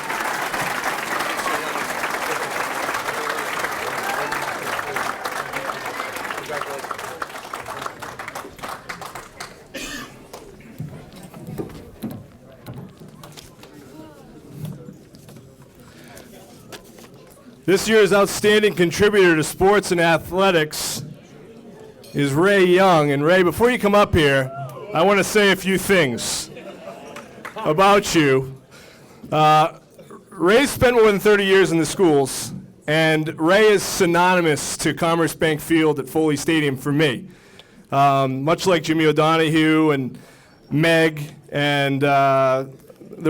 D: This year's outstanding contributor to sports and athletics is Ray Young. And Ray, before you come up here, I want to say a few things about you. Ray spent more than 30 years in the schools, and Ray is synonymous to Commerce Bank Field at Foley Stadium for me. Much like Jimmy O'Donohue and Meg and the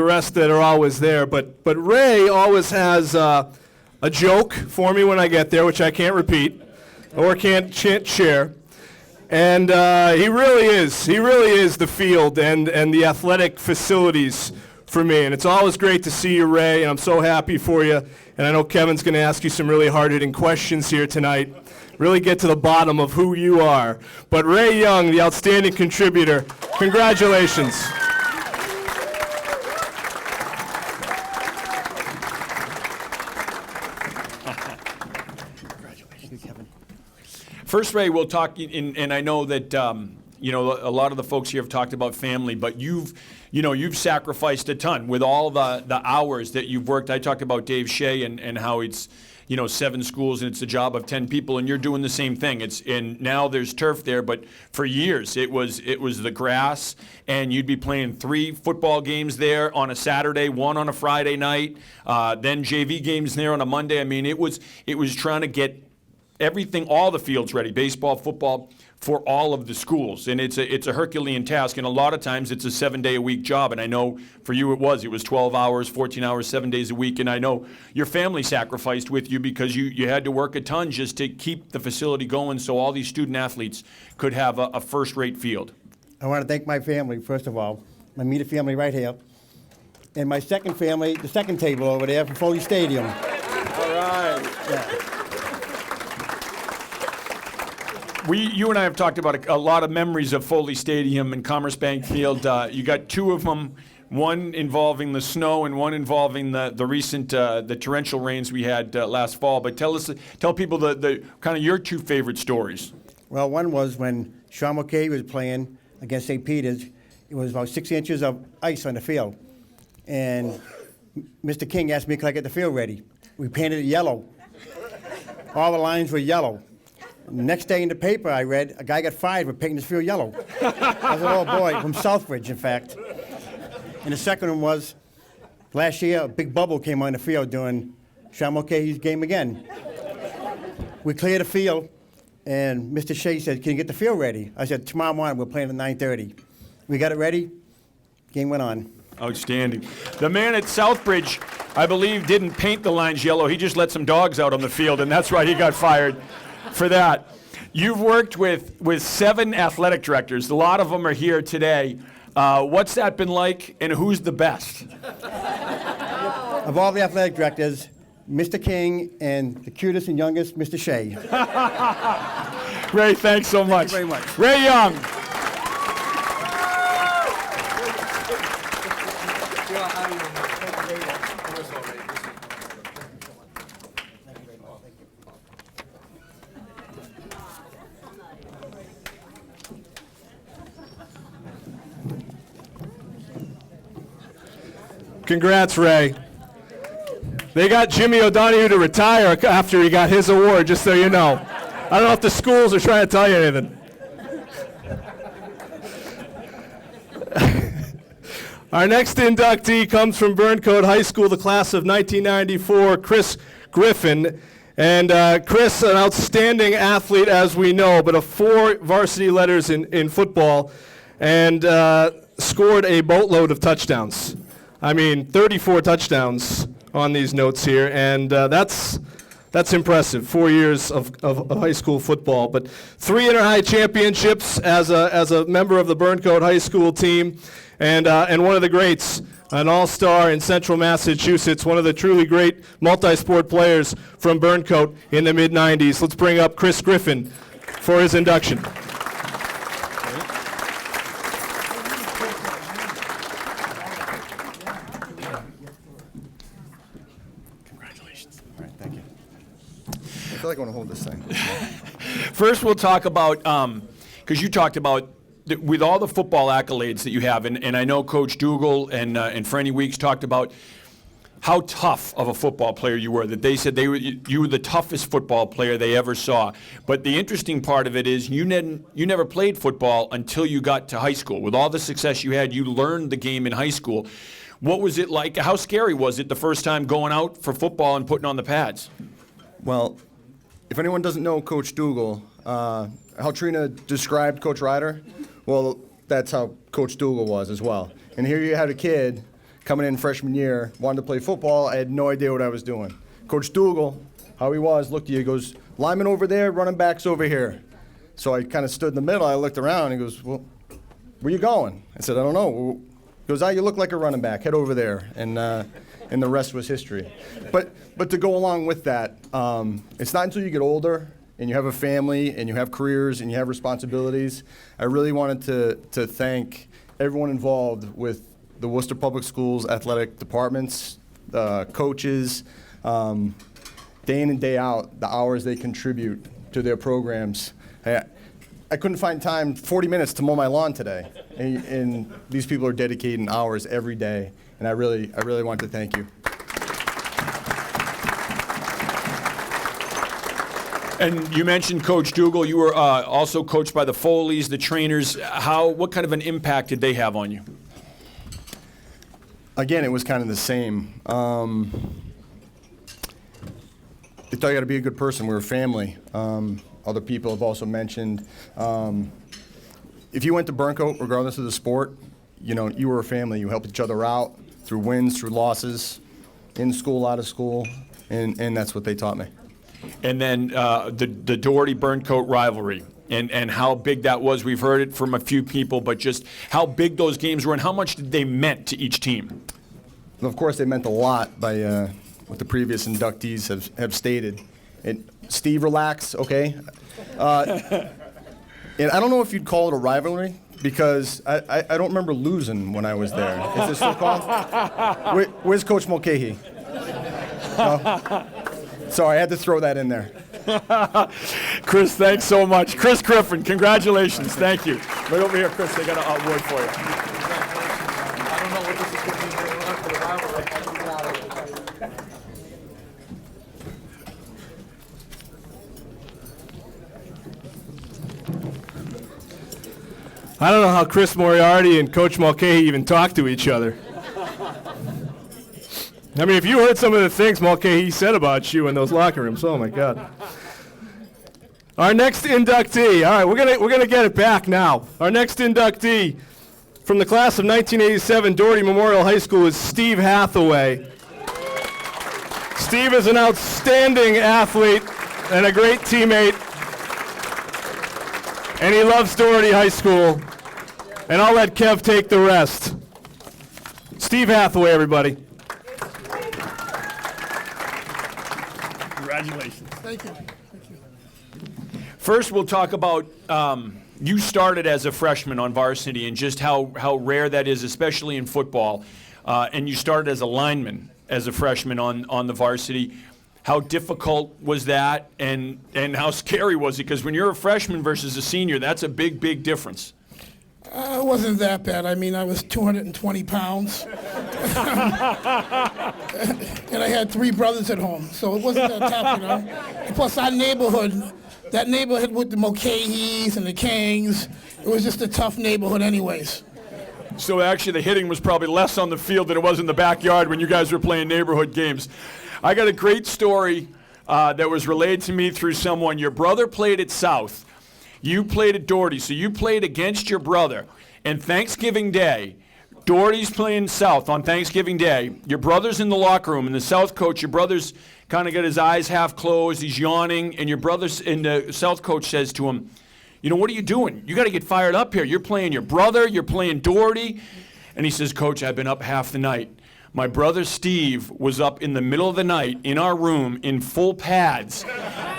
D: rest that are always there. But Ray always has a joke for me when I get there, which I can't repeat or can't share. And he really is the field and the athletic facilities for me. And it's always great to see you, Ray, and I'm so happy for you. And I know Kevin's going to ask you some really hard-hitting questions here tonight, really get to the bottom of who you are. But Ray Young, the outstanding contributor, congratulations.
B: First, Ray, we'll talk, and I know that you know, a lot of the folks here have talked about family, but you've sacrificed a ton with all the hours that you've worked. I talked about Dave Shea and how it's, 7 schools and it's a job of 10 people, and you're doing the same thing. And now there's turf there, but for years it was the grass, and you'd be playing 3 football games there on a Saturday, 1 on a Friday night, then JV games there on a Monday. I mean, it was trying to get everything, all the fields ready, baseball, football, for all of the schools. And it's a Herculean task, and a lot of times it's a 7-day-a-week job. And I know for you it was 12 hours, 14 hours, 7 days a week. And I know your family sacrificed with you because you had to work a ton just to keep the facility going so all these student athletes could have a first-rate field.
L: I want to thank my family, first of all, my immediate family right here, and my second family, the second table over there from Foley Stadium.
B: All right.
L: Yeah.
B: You and I have talked about a lot of memories of Foley Stadium and Commerce Bank Field. You got two of them, one involving the snow and one involving the recent the torrential rains we had last fall. But tell people the kind of your two favorite stories.
L: Well, one was when Sean Mulcahy was playing against St. Peter's. It was about 6 inches of ice on the field. And Mr. King asked me, could I get the field ready? We painted it yellow. All the lines were yellow. Next day in the paper, I read a guy got fired for painting his field yellow. I was a little boy from Southbridge, in fact. And the second one was last year, a big bubble came on the field during Sean Mulcahy's game again. We cleared the field, and Mr. Shea said, can you get the field ready? I said, tomorrow morning, we're playing at 9:30. We got it ready. Game went on.
B: Outstanding. The man at Southbridge, I believe, didn't paint the lines yellow. He just let some dogs out on the field, and that's why he got fired for that. You've worked with 7 athletic directors. A lot of them are here today. What's that been like, and who's the best?
L: Of all the athletic directors, Mr. King and the cutest and youngest, Mr. Shea.
B: Ray, thanks so much.
L: Thank you very much.
B: Ray Young.
D: Congrats, Ray. They got Jimmy O'Donoghue to retire after he got his award, just so you know. I don't know if the schools are trying to tell you anything. Our next inductee comes from Burncoat High School, the class of 1994, Chris Griffin. And Chris, an outstanding athlete, as we know, but 4 varsity letters in football, and scored a boatload of touchdowns. I mean, 34 touchdowns on these notes here, and that's impressive. 4 years of high school football, but 3 inter-high championships as a member of the Burncoat High School team, and one of the greats, an all-star in Central Massachusetts, one of the truly great multi-sport players from Burncoat in the mid-'90s. Let's bring up Chris Griffin for his induction.
M: I feel like I want to hold this thing.
B: First, we'll talk about, because you talked about, with all the football accolades that you have, and I know Coach Dougal and Franny Weeks talked about how tough of a football player you were, that they said you were the toughest football player they ever saw. But the interesting part of it is you never played football until you got to high school. With all the success you had, you learned the game in high school. What was it like? How scary was it the first time going out for football and putting on the pads?
M: Well, if anyone doesn't know Coach Dougal, how Trina described Coach Ryder, well, that's how Coach Dougal was as well. And here you had a kid coming in freshman year, wanted to play football. I had no idea what I was doing. Coach Dougal, how he was, looked at you, goes, lineman over there, running backs over here. So I kind of stood in the middle. I looked around. He goes, well, where you going? I said, I don't know. He goes, you look like a running back. Head over there. And the rest was history. But to go along with that, it's not until you get older and you have a family and you have careers and you have responsibilities. I really wanted to thank everyone involved with the Worcester Public Schools athletic departments, coaches, day in and day out, the hours they contribute to their programs. I couldn't find time, 40 minutes to mow my lawn today. And these people are dedicating hours every day. And I really want to thank you.
B: And you mentioned Coach Dougal. You were also coached by the Foleys, the trainers. What kind of an impact did they have on you?
M: Again, it was kind of the same. They thought you got to be a good person. We're a family. Other people have also mentioned, if you went to Burncoat, regardless of the sport, you were a family. You helped each other out through wins, through losses, in school, out of school, and that's what they taught me.
B: And then the Doherty-Burncoat rivalry and how big that was. We've heard it from a few people, but just how big those games were and how much did they meant to each team?
M: Well, of course, they meant a lot by what the previous inductees have stated. And Steve, relax, okay? And I don't know if you'd call it a rivalry because I don't remember losing when I was there. Is this still called? Where's Coach Mulcahy? No? Sorry, I had to throw that in there.
B: Chris, thanks so much. Chris Griffin, congratulations. Thank you. Right over here, Chris, they got an award for you.
E: I don't know what this is going to be for the rivalry.
D: I don't know how Chris Moriarty and Coach Mulcahy even talk to each other. I mean, if you heard some of the things Mulcahy said about you in those locker rooms, oh my God. Our next inductee, all right, we're gonna get it back now. Our next inductee from the class of 1987, Doherty Memorial High School, is Steve Hathaway. Steve is an outstanding athlete and a great teammate, and he loves Doherty High School. And I'll let Kev take the rest. Steve Hathaway, everybody.
B: Congratulations.
N: Thank you.
B: First, we'll talk about you started as a freshman on varsity and just how rare that is, especially in football. And you started as a lineman as a freshman on the varsity. How difficult was that, and how scary was it? Because when you're a freshman versus a senior, that's a big, big difference.
N: It wasn't that bad. I mean, I was 220 pounds. And I had 3 brothers at home, so it wasn't that tough, you know. And plus, our neighborhood, that neighborhood with the Mulcahy's and the Kings, it was just a tough neighborhood anyways.
B: So actually, the hitting was probably less on the field than it was in the backyard when you guys were playing neighborhood games. I got a great story that was relayed to me through someone. Your brother played at South. You played at Doherty, so you played against your brother. And Thanksgiving Day, Doherty's playing South on Thanksgiving Day. Your brother's in the locker room, and the South coach, your brother's kind of got his eyes half closed, he's yawning, and the South coach says to him, you know, what are you doing? You got to get fired up here. You're playing your brother, you're playing Doherty. And he says, Coach, I've been up half the night. My brother Steve was up in the middle of the night in our room in full pads,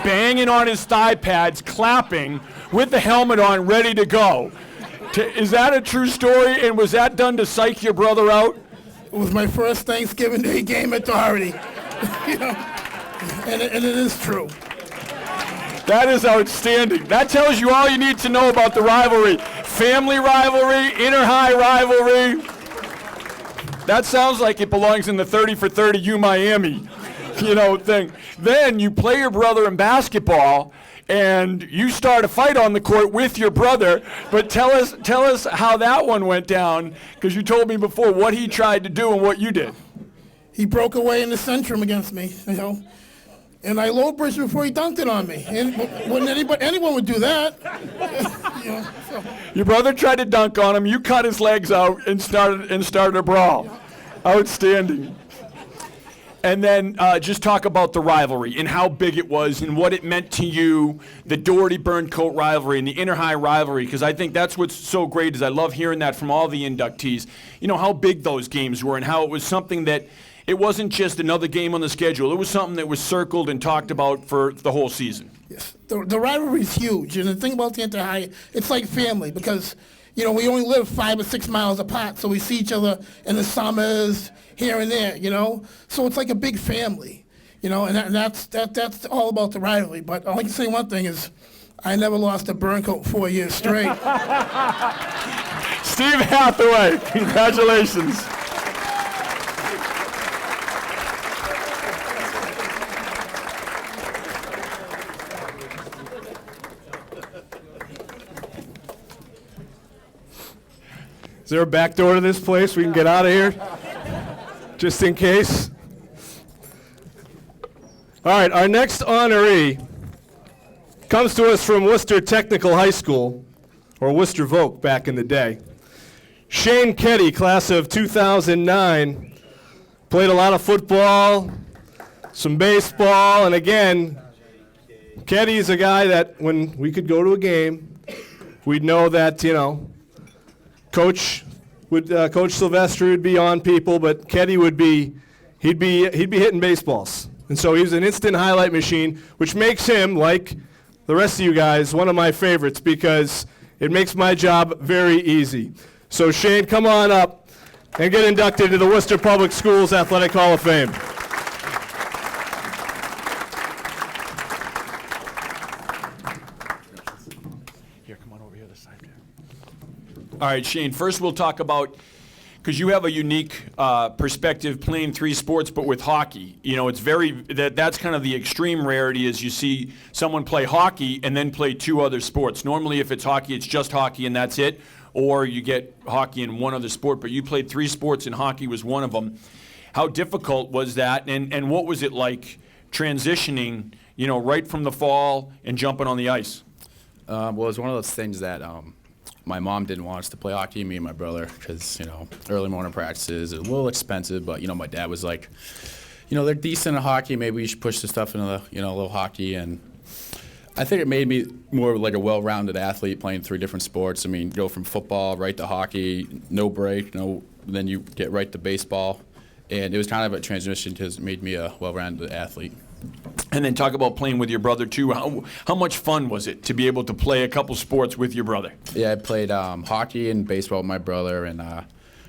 B: banging on his thigh pads, clapping, with the helmet on, ready to go. Is that a true story, and was that done to psych your brother out?
N: It was my first Thanksgiving Day game at Doherty. You know, and it is true.
B: That is outstanding. That tells you all you need to know about the rivalry. Family rivalry, inter-high rivalry. That sounds like it belongs in the 30 for 30 U Miami, thing. Then you play your brother in basketball, and you start a fight on the court with your brother. But tell us how that one went down, because you told me before what he tried to do and what you did.
N: He broke away in the centrum against me, and I low bridged before he dunked it on me. And anyone would do that. So.
B: Your brother tried to dunk on him. You cut his legs out and started a brawl. Outstanding. And then just talk about the rivalry and how big it was and what it meant to you, the Doherty-Burncoat rivalry and the inter-high rivalry, because I think that's what's so great is I love hearing that from all the inductees. How big those games were and how it was something that it wasn't just another game on the schedule. It was something that was circled and talked about for the whole season.
N: Yes, the rivalry is huge. And the thing about the inter-high, it's like family because, we only live 5 or 6 miles apart, so we see each other in the summers, here and there, So it's like a big family, and that's all about the rivalry. But I can say one thing is I never lost a Burncoat 4 years straight.
B: Steve Hathaway, congratulations.
D: Is there a back door to this place we can get out of here? Just in case. All right, our next honoree comes to us from Worcester Technical High School, or Worcester Voc back in the day. Shane Keddy, class of 2009, played a lot of football, some baseball, and again, Keddy is a guy that when we could go to a game, we'd know that, Coach Silvestri would be on people, but Keddy he'd be hitting baseballs. And so he was an instant highlight machine, which makes him, like the rest of you guys, one of my favorites because it makes my job very easy. So Shane, come on up and get inducted into the Worcester Public Schools Athletic Hall of Fame.
B: All right, Shane, first we'll talk about, because you have a unique perspective playing three sports, but with hockey. You know, it's that's kind of the extreme rarity is you see someone play hockey and then play two other sports. Normally, if it's hockey, it's just hockey and that's it, or you get hockey in one other sport, but you played three sports and hockey was one of them. How difficult was that, and what was it like transitioning, you know, right from the fall and jumping on the ice?
O: Well, it was one of those things that my mom didn't want us to play hockey, me and my brother, because, you know, early morning practices, a little expensive, but, you know, my dad was like, you know, they're decent at hockey, maybe we should push the stuff into the, you know, a little hockey, and I think it made me more like a well-rounded athlete playing three different sports. I mean, go from football right to hockey, no break, then you get right to baseball, and it was kind of a transition because it made me a well-rounded athlete.
B: And then talk about playing with your brother, too. How much fun was it to be able to play a couple sports with your brother?
O: Yeah, I played hockey and baseball with my brother. And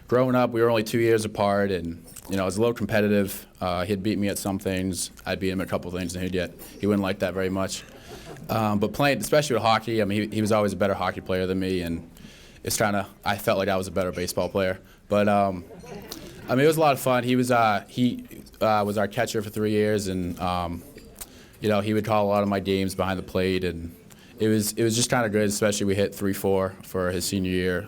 O: growing up, we were only 2 years apart. And, you know, I was a little competitive. He'd beat me at some things. I'd beat him at a couple things, and he wouldn't like that very much. But playing, especially with hockey, I mean, he was always a better hockey player than me. And I felt like I was a better baseball player. But, I mean, it was a lot of fun. He was our catcher for 3 years, and you know, he would call a lot of my games behind the plate, and it was just kind of good. Especially we hit 3-4 for his senior year,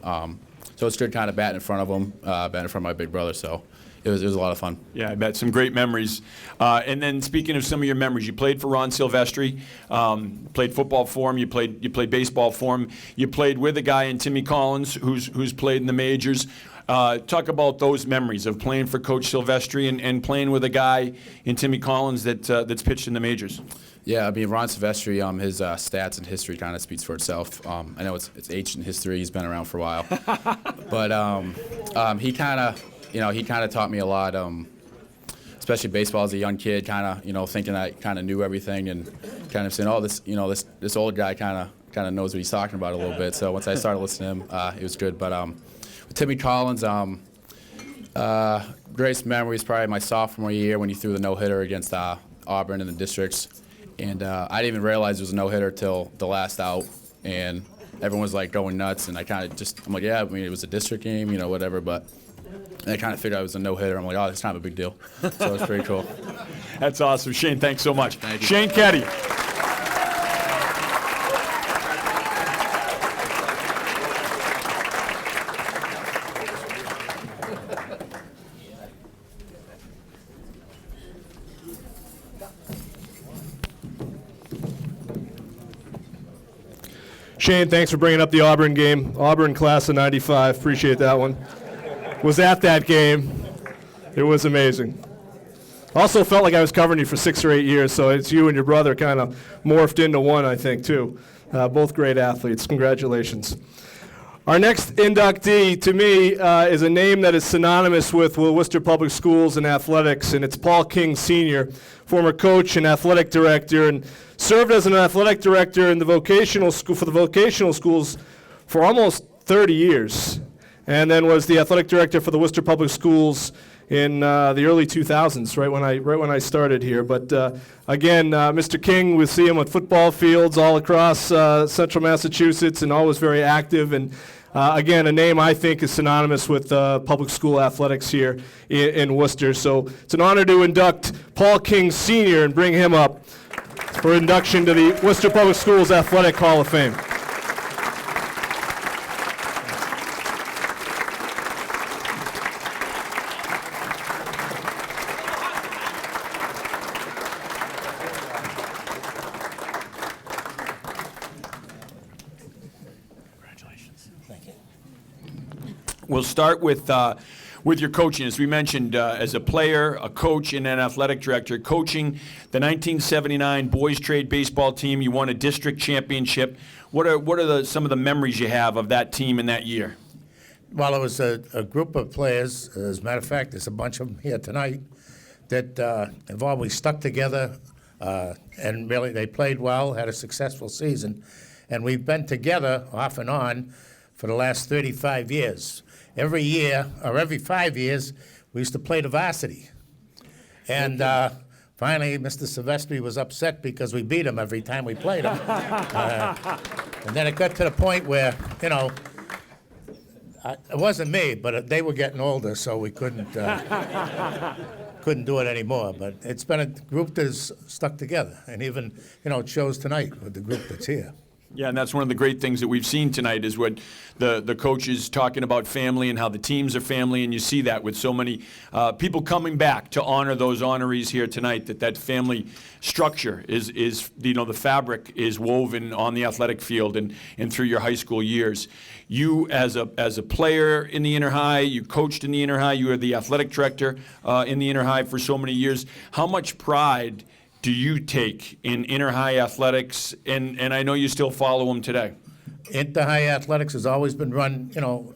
O: so it's good kind of batting in front of him, batting in front of my big brother. So it was a lot of fun.
B: Yeah, I bet some great memories. And then speaking of some of your memories, you played for Ron Silvestri, played football for him. You played baseball for him. You played with a guy in Timmy Collins, who's played in the majors. Talk about those memories of playing for Coach Silvestri and playing with a guy in Timmy Collins that's pitched in the majors.
O: Yeah, I mean, Ron Silvestri, his stats and history kind of speaks for itself. I know it's ancient history. He's been around for a while. But he kind of taught me a lot, especially baseball as a young kid, kind of, you know, thinking I kind of knew everything and kind of saying, oh, this old guy kind of knows what he's talking about a little bit. So once I started listening to him, it was good. But with Timmy Collins, greatest memory is probably my sophomore year when he threw the no-hitter against Auburn in the districts. And I didn't even realize it was a no-hitter till the last out. And everyone was like going nuts. And I'm like, yeah, I mean, it was a district game, you know, whatever. But I kind of figured I was a no-hitter. I'm like, oh, it's not a big deal. So it was pretty cool.
B: That's awesome. Shane, thanks so much.
O: Thank you.
B: Shane Keddy.
D: Shane, thanks for bringing up the Auburn game. Auburn class of '95, appreciate that one. Was at that game. It was amazing. Also felt like I was covering you for 6 or 8 years, so it's you and your brother kind of morphed into one, I think, too. Both great athletes. Congratulations. Our next inductee, to me, is a name that is synonymous with Worcester Public Schools and athletics, and it's Paul King Sr., former coach and athletic director, and served as an athletic director in the vocational school for the vocational schools for almost 30 years, and then was the athletic director for the Worcester Public Schools in the early 2000s, right when I started here. But again, Mr. King, we see him at football fields all across central Massachusetts, and always very active. And again, a name I think is synonymous with public school athletics here in Worcester. So it's an honor to induct Paul King Sr. and bring him up for induction to the Worcester Public Schools Athletic Hall of Fame.
B: We'll start with your coaching. As we mentioned, as a player, a coach, and an athletic director, coaching the 1979 boys trade baseball team. You won a district championship. What are some of the memories you have of that team in that year?
P: Well, it was a group of players. As a matter of fact, there's a bunch of them here tonight that have always stuck together, And really, they played well, had a successful season. And we've been together off and on for the last 35 years. Every year, or every 5 years, we used to play the varsity. And finally, Mr. Silvestri was upset because we beat him every time we played him. And then it got to the point where, you know, it wasn't me, but they were getting older, so we couldn't do it anymore. But it's been a group that's stuck together, and even, you know, it shows tonight with the group that's here.
B: Yeah, and that's one of the great things that we've seen tonight is what the coaches talking about family and how the teams are family, and you see that with so many people coming back to honor those honorees here tonight, that family structure is you know, the fabric is woven on the athletic field and through your high school years. You as a player in the Inter High, you coached in the Inter High, you were the athletic director in the Inter High for so many years. How much pride do you take in Inter High athletics, and I know you still follow them today?
P: Inter High athletics has always been run, you know,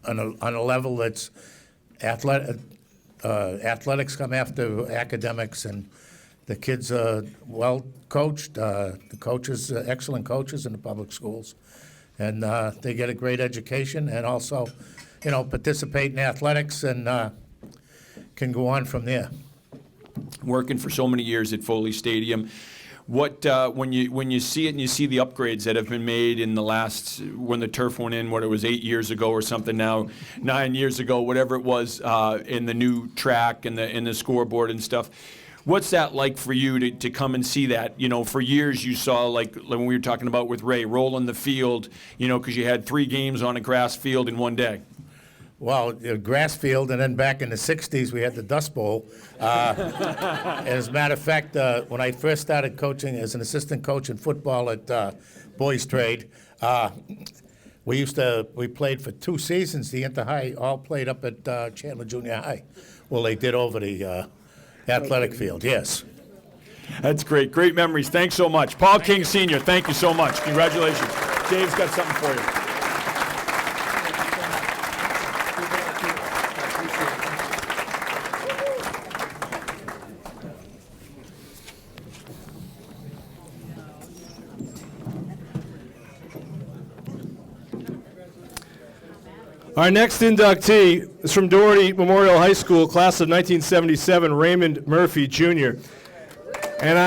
P: on a level that's athletics come after academics, and the kids are well coached. The coaches, excellent coaches in the public schools, and they get a great education, and also, you know, participate in athletics and can go on from there.
B: Working for so many years at Foley Stadium, what when you see it and you see the upgrades that have been made in the last, when the turf went in, what it was 8 years ago or something now, 9 years ago, whatever it was, in the new track and the scoreboard and stuff. What's that like for you to come and see that? You know, for years you saw, like when we were talking about with Ray, rolling the field, you know, because you had 3 games on a grass field in one day.
P: Well, grass field, and then back in the 60s, we had the Dust Bowl. As a matter of fact, when I first started coaching as an assistant coach in football at Boys Trade, we played for 2 seasons. The Inter High all played up at Chandler Junior High. Well, they did over the athletic field, yes.
B: That's great. Great memories. Thanks so much. Paul King Sr., thank you so much. Congratulations. Dave's got something for you.
D: Our next inductee is from Doherty Memorial High School, class of 1977, Raymond Murphy, Jr. And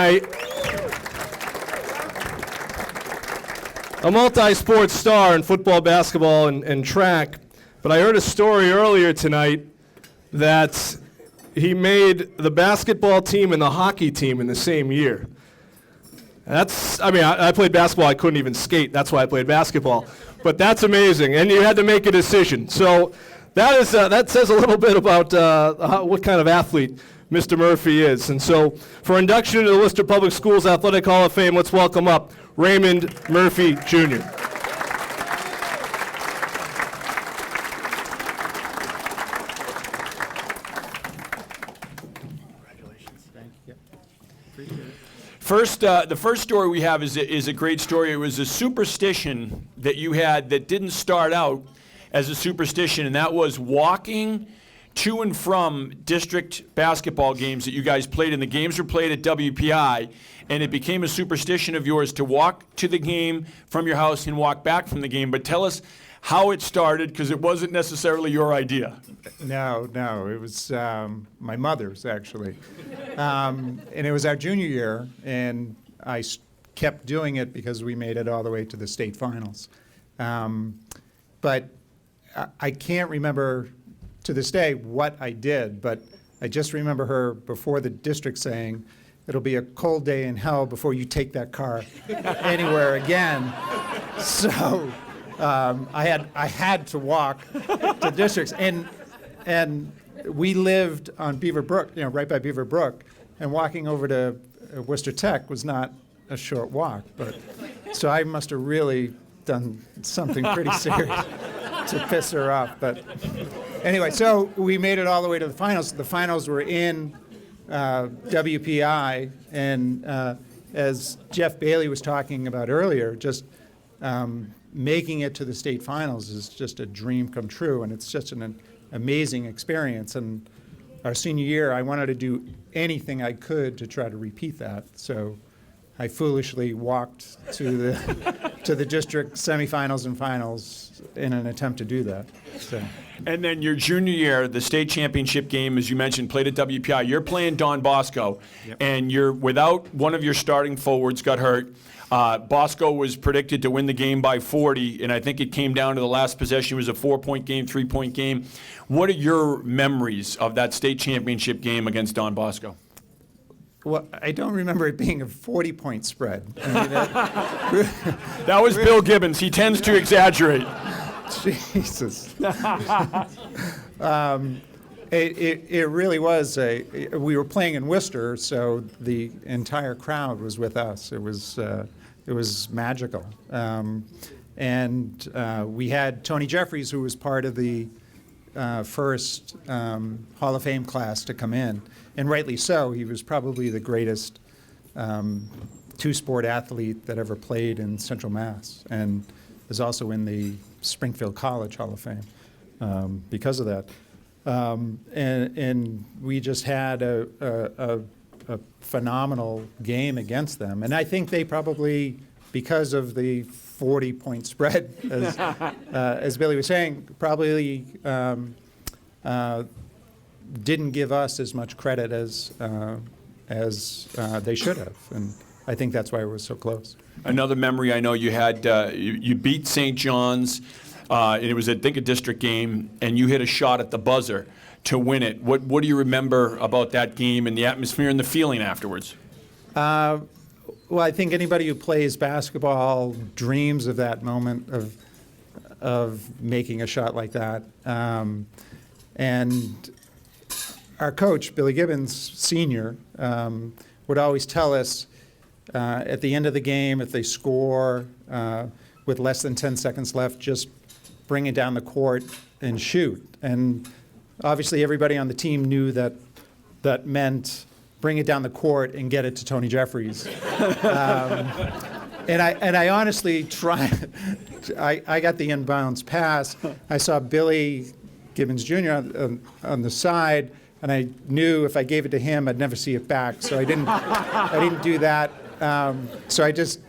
D: a multi-sport star in football, basketball, and track. But I heard a story earlier tonight that he made the basketball team and the hockey team in the same year. I played basketball, I couldn't even skate, that's why I played basketball. But that's amazing, and you had to make a decision. So that says a little bit about what kind of athlete Mr. Murphy is. And so for induction into the Worcester Public Schools Athletic Hall of Fame, let's welcome up Raymond Murphy, Jr.
B: The first story we have is a great story. It was a superstition that you had that didn't start out as a superstition, and that was walking to and from district basketball games that you guys played in. The games were played at WPI, and it became a superstition of yours to walk to the game from your house and walk back from the game. But tell us how it started, because it wasn't necessarily your idea.
Q: No, it was my mother's, actually. And it was our junior year, and I kept doing it because we made it all the way to the state finals. But I can't remember to this day what I did, but I just remember her before the district saying, "It'll be a cold day in hell before you take that car anywhere again." So I had to walk to districts, and we lived on Beaver Brook, right by Beaver Brook, and walking over to Worcester Tech was not a short walk. But so I must have really done something pretty serious to piss her off. But anyway, so we made it all the way to the finals. The finals were in WPI, and as Jeff Bailey was talking about earlier, just making it to the state finals is just a dream come true, and it's just an amazing experience. And our senior year, I wanted to do anything I could to try to repeat that. So I foolishly walked to the district semifinals and finals in an attempt to do that. So.
B: And then your junior year, the state championship game, as you mentioned, played at WPI. You're playing Don Bosco, and you're without one of your starting forwards got hurt. Bosco was predicted to win the game by 40, and I think it came down to the last possession. It was a 4-point game, 3-point game. What are your memories of that state championship game against Don Bosco?
Q: Well, I don't remember it being a 40-point spread. I mean,
B: that was Bill Gibbons. He tends to exaggerate.
Q: Jesus. It really was we were playing in Worcester, so the entire crowd was with us. It was magical. And we had Tony Jeffries, who was part of the first Hall of Fame class to come in, and rightly so. He was probably the greatest two-sport athlete that ever played in Central Mass, and is also in the Springfield College Hall of Fame because of that. And we just had a phenomenal game against them. And I think they probably, because of the 40-point spread, as Billy was saying, probably didn't give us as much credit as they should have. And I think that's why it was so close.
B: Another memory I know you had, you beat St. John's, and it was, I think, a district game, and you hit a shot at the buzzer to win it. What do you remember about that game and the atmosphere and the feeling afterwards?
Q: Well, I think anybody who plays basketball dreams of that moment of making a shot like that. And our coach, Billy Gibbons, Sr., would always tell us at the end of the game, if they score with less than 10 seconds left, just bring it down the court and shoot. And obviously everybody on the team knew that that meant bring it down the court and get it to Tony Jeffries. And I honestly tried. I got the inbounds pass. I saw Billy Gibbons Jr. on the side, and I knew if I gave it to him, I'd never see it back. So I didn't do that. So I just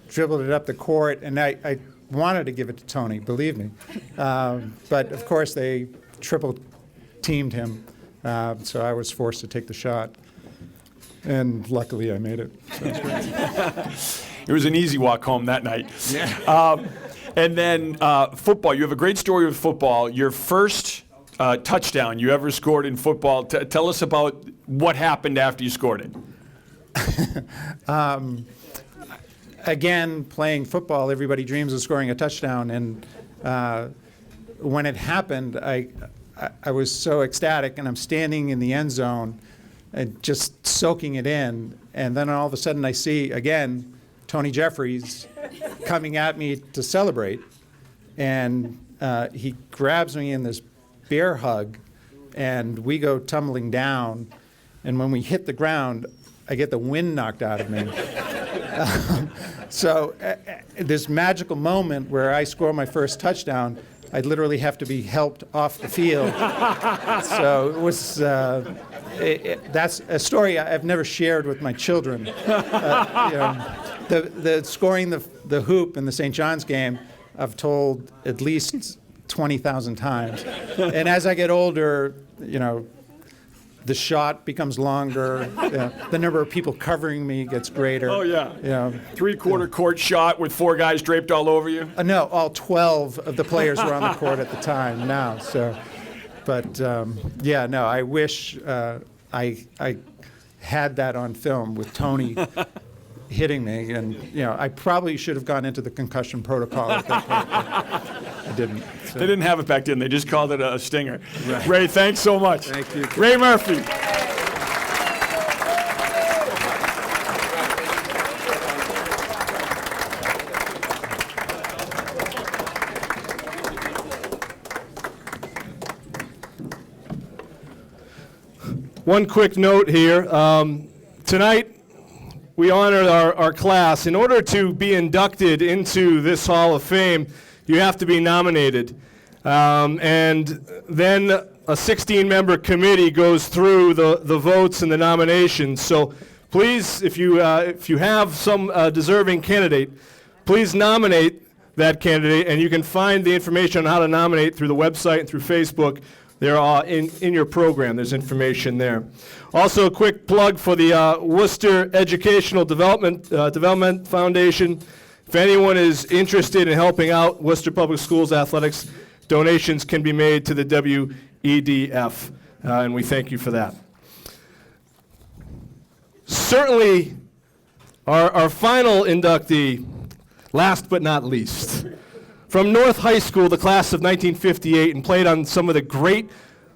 Q: dribbled it up the court, and I wanted to give it to Tony, believe me. But of course, they triple teamed him, so I was forced to take the shot. And luckily, I made it. So.
B: It was an easy walk home that night. Yeah. And then football. You have a great story with football. Your first touchdown you ever scored in football. Tell us about what happened after you scored it.
Q: Again, playing football, everybody dreams of scoring a touchdown. And when it happened, I was so ecstatic, and I'm standing in the end zone and just soaking it in. And then all of a sudden I see, again, Tony Jeffries coming at me to celebrate. And he grabs me in this bear hug, and we go tumbling down. And when we hit the ground, I get the wind knocked out of me. So this magical moment where I score my first touchdown, I literally have to be helped off the field. So it was, that's a story I've never shared with my children. The scoring the hoop in the St. John's game, I've told at least 20,000 times. And as I get older, the shot becomes longer. The number of people covering me gets greater.
B: Oh, yeah. Three-quarter court shot with 4 guys draped all over you?
Q: No, all 12 of the players were on the court at the time now. So, but, I wish I had that on film with Tony hitting me. And, I probably should have gone into the concussion protocol at that point. I didn't. So.
B: They didn't have it back then. They just called it a stinger.
Q: Right.
B: Ray, thanks so much.
Q: Thank you.
B: Ray Murphy.
D: One quick note here. Tonight, we honor our class. In order to be inducted into this Hall of Fame, you have to be nominated. And then a 16-member committee goes through the votes and the nominations. So please, if you have some deserving candidate, please nominate that candidate, and you can find the information on how to nominate through the website and through Facebook. They're in your program. There's information there. Also, a quick plug for the Worcester Educational Development Foundation. If anyone is interested in helping out Worcester Public Schools athletics, donations can be made to the WEDF, and we thank you for that. Certainly, our final inductee, last but not least, from North High School, the class of 1958, and played on some of the great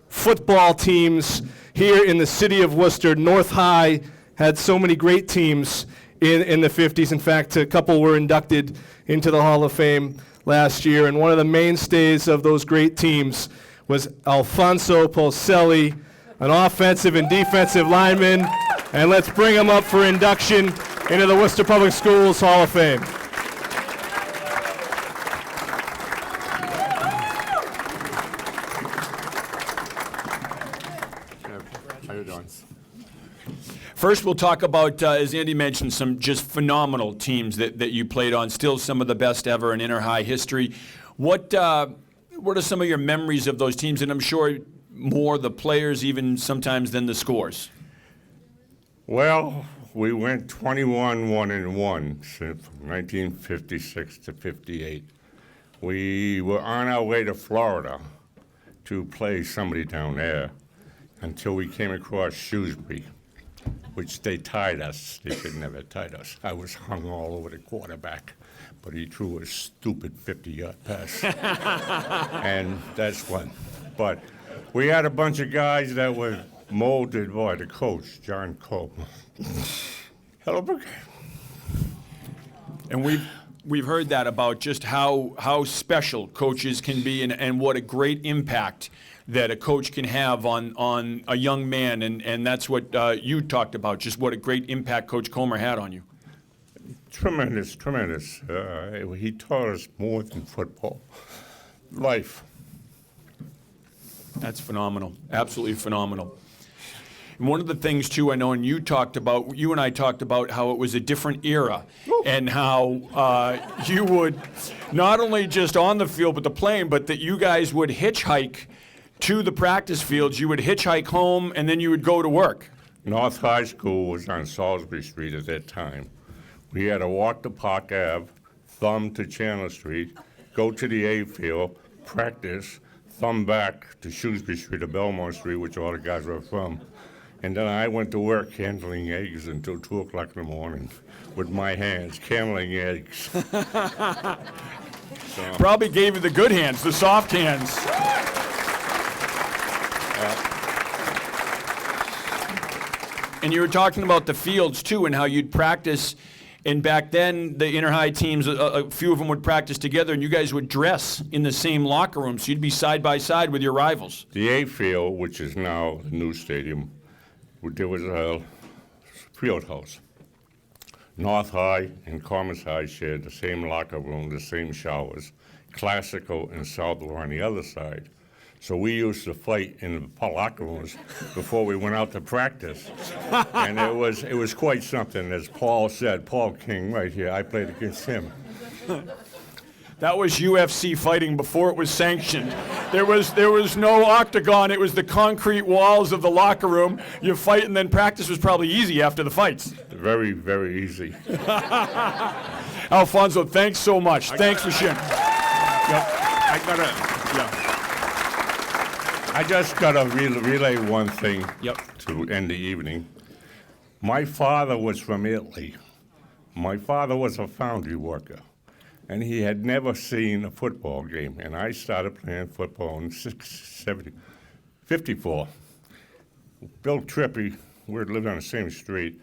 D: football teams here in the city of Worcester. North High had so many great teams in the 50s. In fact, a couple were inducted into the Hall of Fame last year, and one of the mainstays of those great teams was Alfonso Polselli, an offensive and defensive lineman. And let's bring him up for induction into the Worcester Public Schools Hall of Fame.
B: How you doing? First, we'll talk about, as Andy mentioned, some just phenomenal teams that you played on, still some of the best ever in inter-high history. What are some of your memories of those teams? And I'm sure more the players even sometimes than the scores.
R: Well, we went 21-1-1 from 1956 to 58. We were on our way to Florida to play somebody down there until we came across Shrewsbury, which they tied us. They should never have tied us. I was hung all over the quarterback, but he threw a stupid 50-yard pass. And that's one. But we had a bunch of guys that were molded by the coach, John Coleman. Hello,
B: and we've heard that about just how special coaches can be and what a great impact that a coach can have on a young man, and that's what you talked about, just what a great impact Coach Comer had on you.
R: Tremendous, tremendous. He taught us more than football. Life.
B: That's phenomenal. Absolutely phenomenal. And one of the things, too, I know, and you and I talked about how it was a different era and how you would not only just on the field but the plane, but that you guys would hitchhike to the practice fields. You would hitchhike home, and then you would go to work.
R: North High School was on Salisbury Street at that time. We had to walk to Park Ave, thumb to Chandler Street, go to the A field, practice, thumb back to Shrewsbury Street or Belmont Street, which all the guys were from. And then I went to work handling eggs until 2 o'clock in the morning with my hands, handling eggs.
B: Probably gave you the good hands, the soft hands. And you were talking about the fields, too, and how you'd practice. And back then, the inter-high teams, a few of them would practice together, and you guys would dress in the same locker room, so you'd be side by side with your rivals.
R: The A field, which is now the new stadium, there was a field house. North High and Commerce High shared the same locker room, the same showers. Classical and South were on the other side. So we used to fight in the locker rooms before we went out to practice. And it was quite something, as Paul said, Paul King right here, I played against him.
B: That was UFC fighting before it was sanctioned. There was no octagon, it was the concrete walls of the locker room. You fight, and then practice was probably easy after the fights.
R: Very, very easy.
B: Alfonso, thanks so much. Thanks for sharing.
R: I just got to relay one thing to end the evening. My father was from Italy. My father was a foundry worker, and he had never seen a football game. And I started playing football in 54. Bill Trippi, we lived on the same street.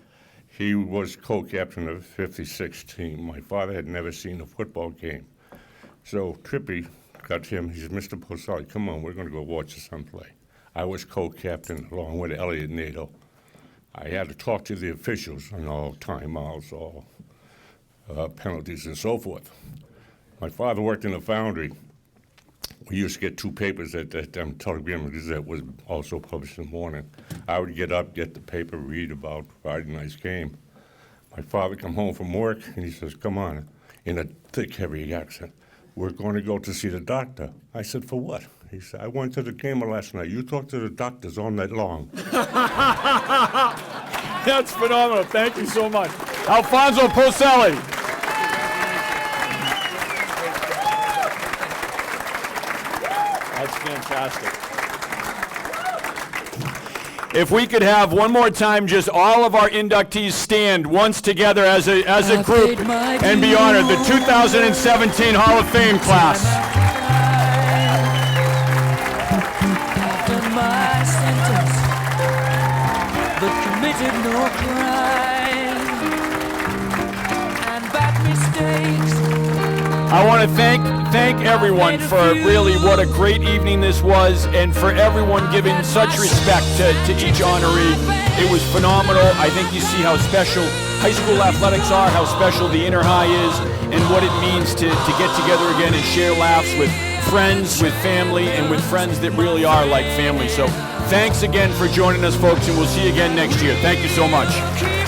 R: He was co-captain of the 56 team. My father had never seen a football game. So Trippi got him, he said, Mr. Polselli, come on, we're going to go watch your son play. I was co-captain along with Elliot Nato. I had to talk to the officials on all timeouts, all penalties and so forth. My father worked in a foundry. we used to get 2 papers at that time. Telegram and Gazette was also published in the morning. I would get up, get the paper, read about Friday night's game. My father come home from work, and he says, come on, in a thick, heavy accent, we're going to go to see the doctor. I said, for what? He said, I went to the game last night. You talked to the doctors all night long.
B: That's phenomenal. Thank you so much. Alfonso Poselli. That's fantastic. If we could have one more time, just all of our inductees stand once together as a group and be honored. The 2017 Hall of Fame class.
A: After my sentence, but committed no crime and bad mistakes.
B: I want to thank everyone for really what a great evening this was, and for everyone giving such respect to each honoree. It was phenomenal. I think you see how special high school athletics are, how special the inner high is, and what it means to get together again and share laughs with friends, with family, and with friends that really are like family. So thanks again for joining us, folks, and we'll see you again next year. Thank you so much.